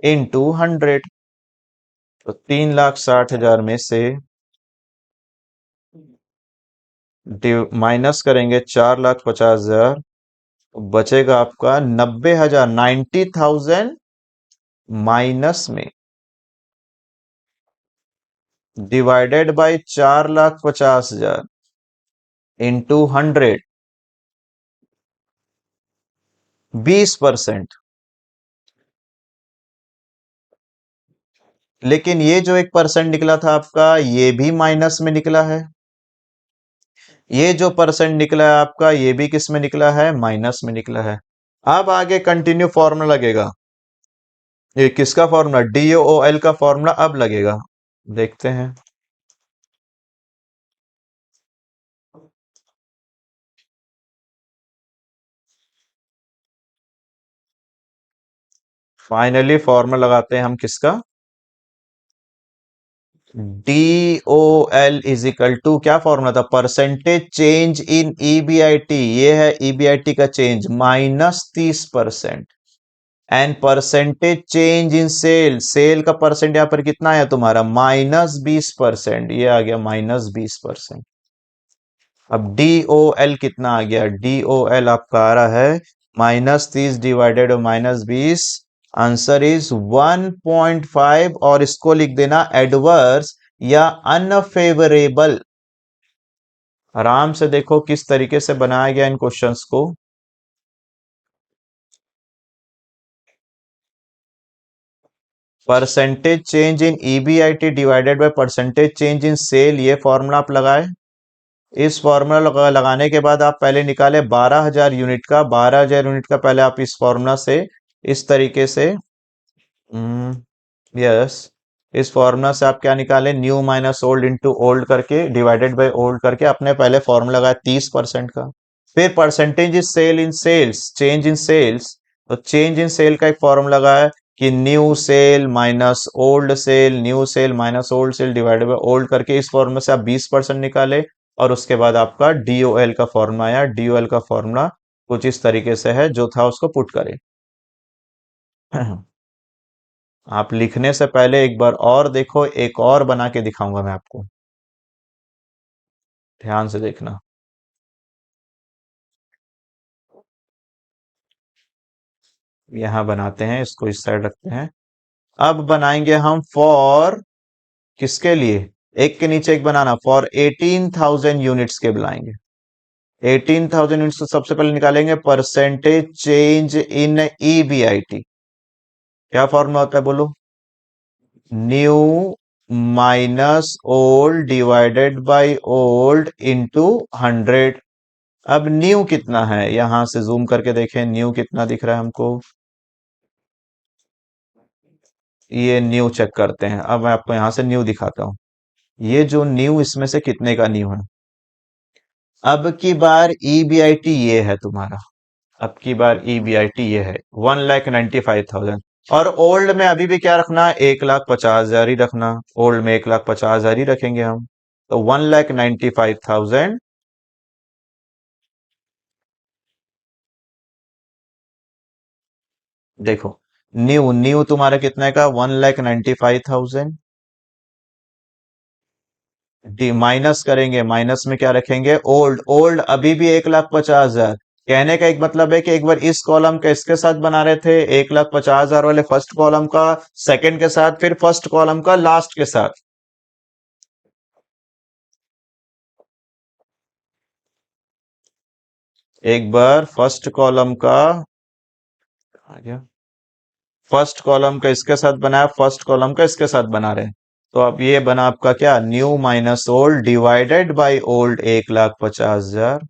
into 100। तो 3,60,000 में से माइनस करेंगे 4,50,000, तो बचेगा आपका 90,000, 90,000 माइनस में डिवाइडेड बाय 4,50,000 इंटू 100, 20%। लेकिन ये जो 1% निकला था आपका, ये भी माइनस में निकला है। ये जो परसेंट निकला है आपका, ये भी किस में निकला है? माइनस में निकला है। अब आगे कंटिन्यू फॉर्मूला लगेगा। ये किसका फॉर्मूला? DOL का फॉर्मूला अब लगेगा, देखते हैं। फाइनली फॉर्मूला लगाते हैं हम किसका? DOL इज इक्वल टू, क्या फॉर्मूला था? परसेंटेज चेंज इन EBIT, ये है EBIT का change, -30%। And percentage change in sale, sale का परसेंट यहां पर कितना है तुम्हारा? -20%, ये आ गया -20%। अब DOL कितना आ गया? DOL आपका आ रहा है -30 डिवाइडेड -20, आंसर इज 1.5, और इसको लिख देना एडवर्स या अनफेवरेबल। आराम से देखो किस तरीके से बनाया गया इन क्वेश्चंस को। Percentage change in EBIT divided by percentage change in sale, ये फॉर्मूला आप लगाए। इस फॉर्मूला लगाने के बाद आप पहले निकाले 12,000 यूनिट का, 12,000 यूनिट का पहले आप इस फॉर्मूला से इस तरीके से, यस, इस फॉर्मूला से आप क्या निकाले? New minus old into old करके डिवाइडेड बाय ओल्ड करके आपने पहले फॉर्मूला लगाया 30% का। फिर percentage is sale in sales, change in sales, तो चेंज इन सेल का एक फॉर्मूला लगाया कि new sale minus old sale, new sale minus old sale divided by old करके इस फॉर्मूला से आप 20% निकाले। और उसके बाद आपका DOL का फॉर्मूला आया। DOL का फॉर्मूला कुछ इस तरीके से है, जो था उसको पुट करें। आप लिखने से पहले एक बार और देखो, एक और बना के दिखाऊंगा मैं आपको, ध्यान से देखना। यहां बनाते हैं, इसको इस साइड रखते हैं। अब बनाएंगे हम फॉर, किसके लिए? एक के नीचे एक बनाना, फॉर 18,000 यूनिट्स के बनाएंगे। 18,000 यूनिट्स, तो सबसे पहले निकालेंगे परसेंटेज चेंज इन EBIT। क्या फॉर्मूला होता है बोलो? New minus old divided by old into 100। अब न्यू कितना है? यहां से जूम करके देखें, न्यू कितना दिख रहा है हमको? ये न्यू चेक करते हैं। अब मैं आपको यहां से न्यू दिखाता हूं। ये जो न्यू, इसमें से कितने का न्यू है? अब की बार EBIT ये है तुम्हारा, अब की बार EBIT ये है 1,95,000। और ओल्ड में अभी भी क्या रखना है? 1,50,000 ही रखना। ओल्ड में 1,50,000 ही रखेंगे हम। तो 1,95,000। देखो, न्यू न्यू तुम्हारा कितने का? 1,95,000। डी माइनस करेंगे, माइनस में क्या रखेंगे? ओल्ड, ओल्ड अभी भी 1,50,000। कहने का एक मतलब है कि एक बार इस कॉलम का इसके साथ बना रहे थे, 1,50,000 वाले फर्स्ट कॉलम का सेकंड के साथ, फिर फर्स्ट कॉलम का लास्ट के साथ। एक बार फर्स्ट कॉलम का आ गया, फर्स्ट कॉलम का इसके साथ बनाया, फर्स्ट कॉलम का इसके साथ बना रहे हैं। तो अब ये बना आपका क्या? New minus old divided by old 1,50,000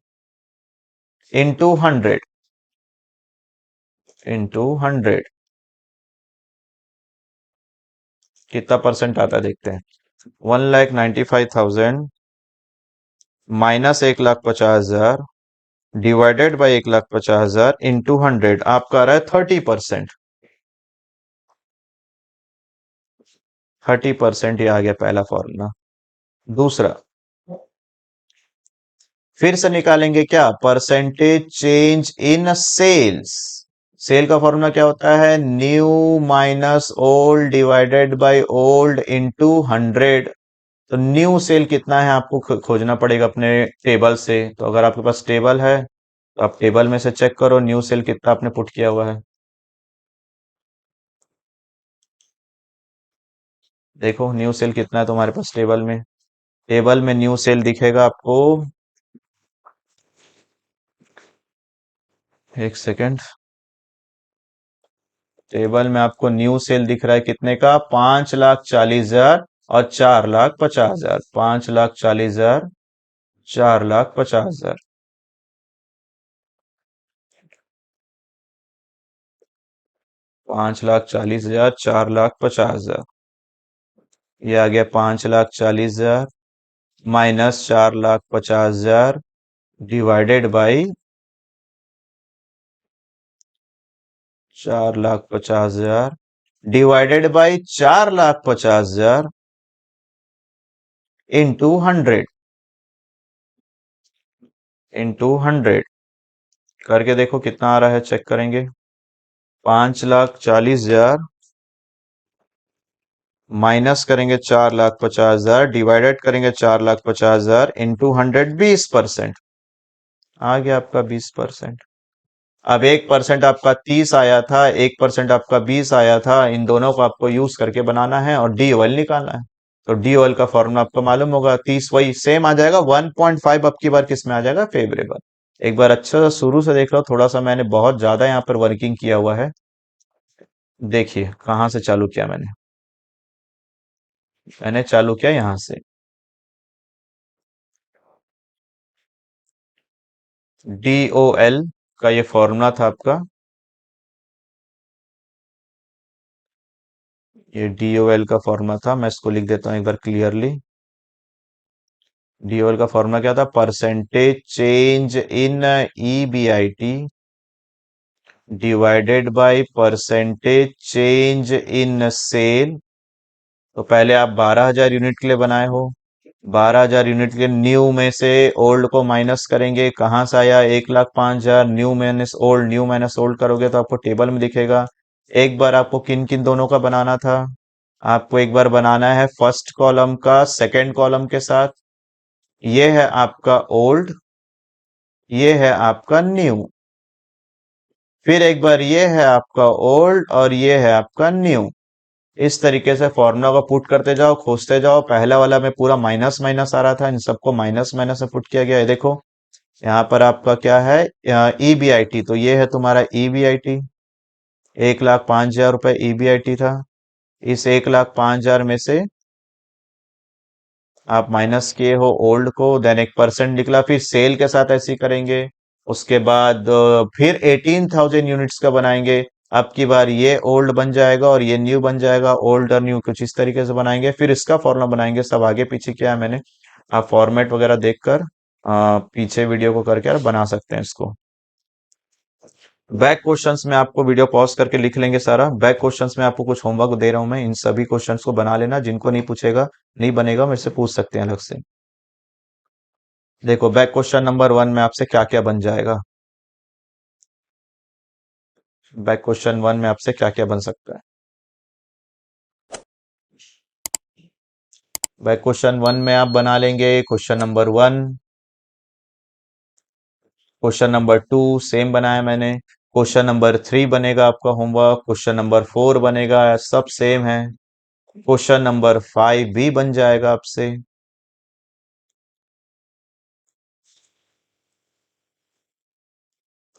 into 100, into 100। कितना परसेंट आता है देखते हैं। 1,95,000 माइनस 1,50,000 डिवाइडेड बाय 1,50,000 इंटू 100, आपका आ रहा है 30%। 30% ये आ गया पहला फॉर्मूला। दूसरा, फिर से निकालेंगे क्या? Percentage change in sales. Sale का फॉर्मूला क्या होता है? New minus old divided by old into 100। तो न्यू सेल कितना है आपको खोजना पड़ेगा अपने टेबल से। तो अगर आपके पास टेबल है तो आप टेबल में से चेक करो न्यू सेल कितना आपने पुट किया हुआ है। देखो न्यू सेल कितना है तुम्हारे पास टेबल में। टेबल में न्यू सेल दिखेगा आपको, एक सेकेंड। टेबल में आपको न्यू सेल दिख रहा है कितने का? 5,40,000 और 4,50,000। 5,40,000, 4,50,000। 5,40,000, 4,50,000। ये आ गया 5,40,000 minus 4,50,000 divided by 4,50,000 divided by 4,50,000 into 100 into 100 करके देखो कितना आ रहा है, चेक करेंगे। 5,40,000 माइनस करेंगे 4,50,000 डिवाइडेड करेंगे 4,50,000 इंटू 100, 20%। आ गया आपका 20%। अब 1% आपका 30 आया था, 1% आपका 20 आया था, इन दोनों को आपको यूज करके बनाना है और डी ऑयल निकालना है। तो डी ऑयल का फॉर्मूला आपको मालूम होगा, 30 वही सेम आ जाएगा, 1.5 अब की बार किस में आ जाएगा, फेवरेबल। एक बार अच्छा सा शुरू से देख लो, थोड़ा सा मैंने बहुत ज्यादा यहाँ पर वर्किंग किया हुआ है। देखिए कहाँ से चालू किया मैंने। मैंने चालू किया यहां से, डी ओ एल का ये फॉर्मूला था आपका। ये डी ओ एल का फॉर्मूला था, मैं इसको लिख देता हूं एक बार क्लियरली। डी ओ एल का फॉर्मूला क्या था, percentage change in EBIT divided by percentage change in sale. तो पहले आप 12,000 यूनिट के लिए बनाए हो, 12,000 यूनिट के न्यू में से ओल्ड को माइनस करेंगे, कहां से आया, 1,05,000, new minus old, new minus old करोगे तो आपको टेबल में दिखेगा। एक बार आपको किन किन दोनों का बनाना था, आपको एक बार बनाना है फर्स्ट कॉलम का सेकंड कॉलम के साथ। ये है आपका ओल्ड, ये है आपका न्यू। फिर एक बार ये है आपका ओल्ड और ये है आपका न्यू। इस तरीके से फॉर्मूला को पुट करते जाओ, खोजते जाओ। पहला वाला में पूरा माइनस माइनस आ रहा था, इन सबको माइनस माइनस में पुट किया गया है। देखो यहाँ पर आपका क्या है, ईबीआईटी, तो ये है तुम्हारा ईबीआईटी, 1,05,000 रुपए ईबीआईटी था। इस 1,05,000 में से आप माइनस किए हो ओल्ड को, देन 1% निकला। फिर सेल के साथ ऐसे ही करेंगे। उसके बाद फिर 18,000 यूनिट्स का बनाएंगे। अब की बार ये ओल्ड बन जाएगा और ये न्यू बन जाएगा, ओल्ड और न्यू कुछ इस तरीके से बनाएंगे। फिर इसका फॉर्मूला बनाएंगे, सब आगे पीछे किया है मैंने, आप फॉर्मेट वगैरह देखकर पीछे वीडियो को करके और बना सकते हैं इसको। बैक क्वेश्चंस में आपको वीडियो पॉज करके लिख लेंगे सारा। बैक क्वेश्चंस में आपको कुछ होमवर्क दे रहा हूं मैं, इन सभी क्वेश्चंस को बना लेना। जिनको नहीं पूछेगा, नहीं बनेगा, मेरे से पूछ सकते हैं अलग से। देखो बैक क्वेश्चन नंबर 1 में आपसे क्या क्या बन जाएगा। बैक क्वेश्चन 1 में आपसे क्या क्या बन सकता है। बैक क्वेश्चन 1 में आप बना लेंगे question number 1, question number 2 same बनाया मैंने, क्वेश्चन नंबर 3 बनेगा आपका होमवर्क, क्वेश्चन नंबर 4 बनेगा, सब सेम है। क्वेश्चन नंबर 5 भी बन जाएगा आपसे।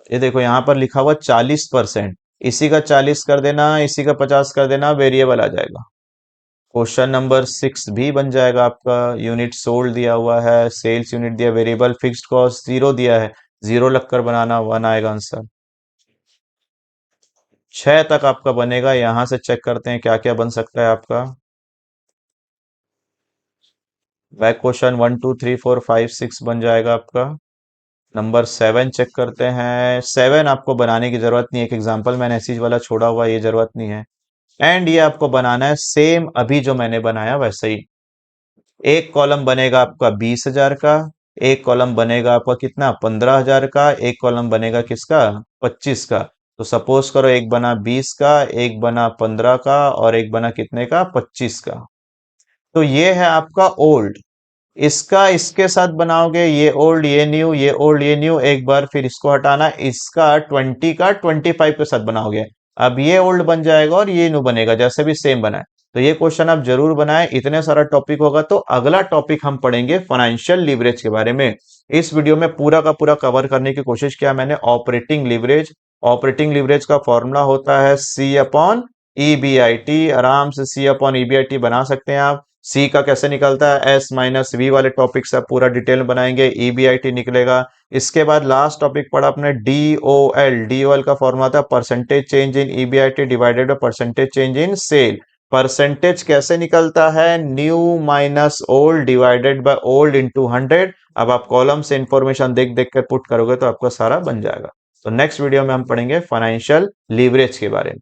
ये देखो यहाँ पर लिखा हुआ 40%, इसी का 40 कर देना, इसी का 50 कर देना, वेरिएबल आ जाएगा। क्वेश्चन नंबर 6 भी बन जाएगा आपका। यूनिट सोल्ड दिया हुआ है, सेल्स यूनिट दिया, वेरिएबल फिक्स्ड कॉस्ट 0 दिया है, 0 लगकर बनाना, 1 आएगा आंसर। 6 तक आपका बनेगा, यहां से चेक करते हैं क्या क्या बन सकता है आपका। बैक क्वेश्चन 1 2 3 4 5 6 बन जाएगा आपका। नंबर 7 चेक करते हैं। 7 आपको बनाने की जरूरत नहीं है, एक एग्जांपल मैंने ऐसी वाला छोड़ा हुआ है, ये जरूरत नहीं है। एंड ये आपको बनाना है सेम अभी जो मैंने बनाया वैसे ही। एक कॉलम बनेगा आपका 20,000 का, एक कॉलम बनेगा आपका कितना, 15,000 का, एक कॉलम बनेगा किसका, 25 का। तो सपोज करो एक बना 20 का, एक बना 15 का और एक बना कितने का, 25 का। तो ये है आपका ओल्ड, इसका इसके साथ बनाओगे, ये ओल्ड ये न्यू, ये ओल्ड ये न्यू, एक बार फिर इसको हटाना, इसका 20 का 25 के साथ बनाओगे। अब ये ओल्ड बन जाएगा और ये न्यू बनेगा, जैसे भी सेम बना है। तो ये क्वेश्चन आप जरूर बनाएं। इतने सारा टॉपिक होगा तो अगला टॉपिक हम पढ़ेंगे फाइनेंशियल लीवरेज के बारे में। इस वीडियो में पूरा का पूरा कवर करने की कोशिश किया मैंने ऑपरेटिंग लीवरेज। ऑपरेटिंग लीवरेज का फॉर्मूला होता है सी अपॉन ईबीआईटी, आराम से सी अपॉन ईबीआईटी बना सकते हैं आप। सी का कैसे निकलता है, एस माइनस वी वाले टॉपिक से पूरा डिटेल में बनाएंगे, ईबीआईटी निकलेगा। इसके बाद लास्ट टॉपिक पढ़ा अपने डीओएल। डीओएल का फॉर्मूला था percentage change in EBIT divided by percentage change in sale. Percentage कैसे निकलता है, new minus old divided by old into 100। अब आप कॉलम से इंफॉर्मेशन देख देख कर पुट करोगे तो आपका सारा बन जाएगा। तो नेक्स्ट वीडियो में हम पढ़ेंगे फाइनेंशियल लीवरेज के बारे में।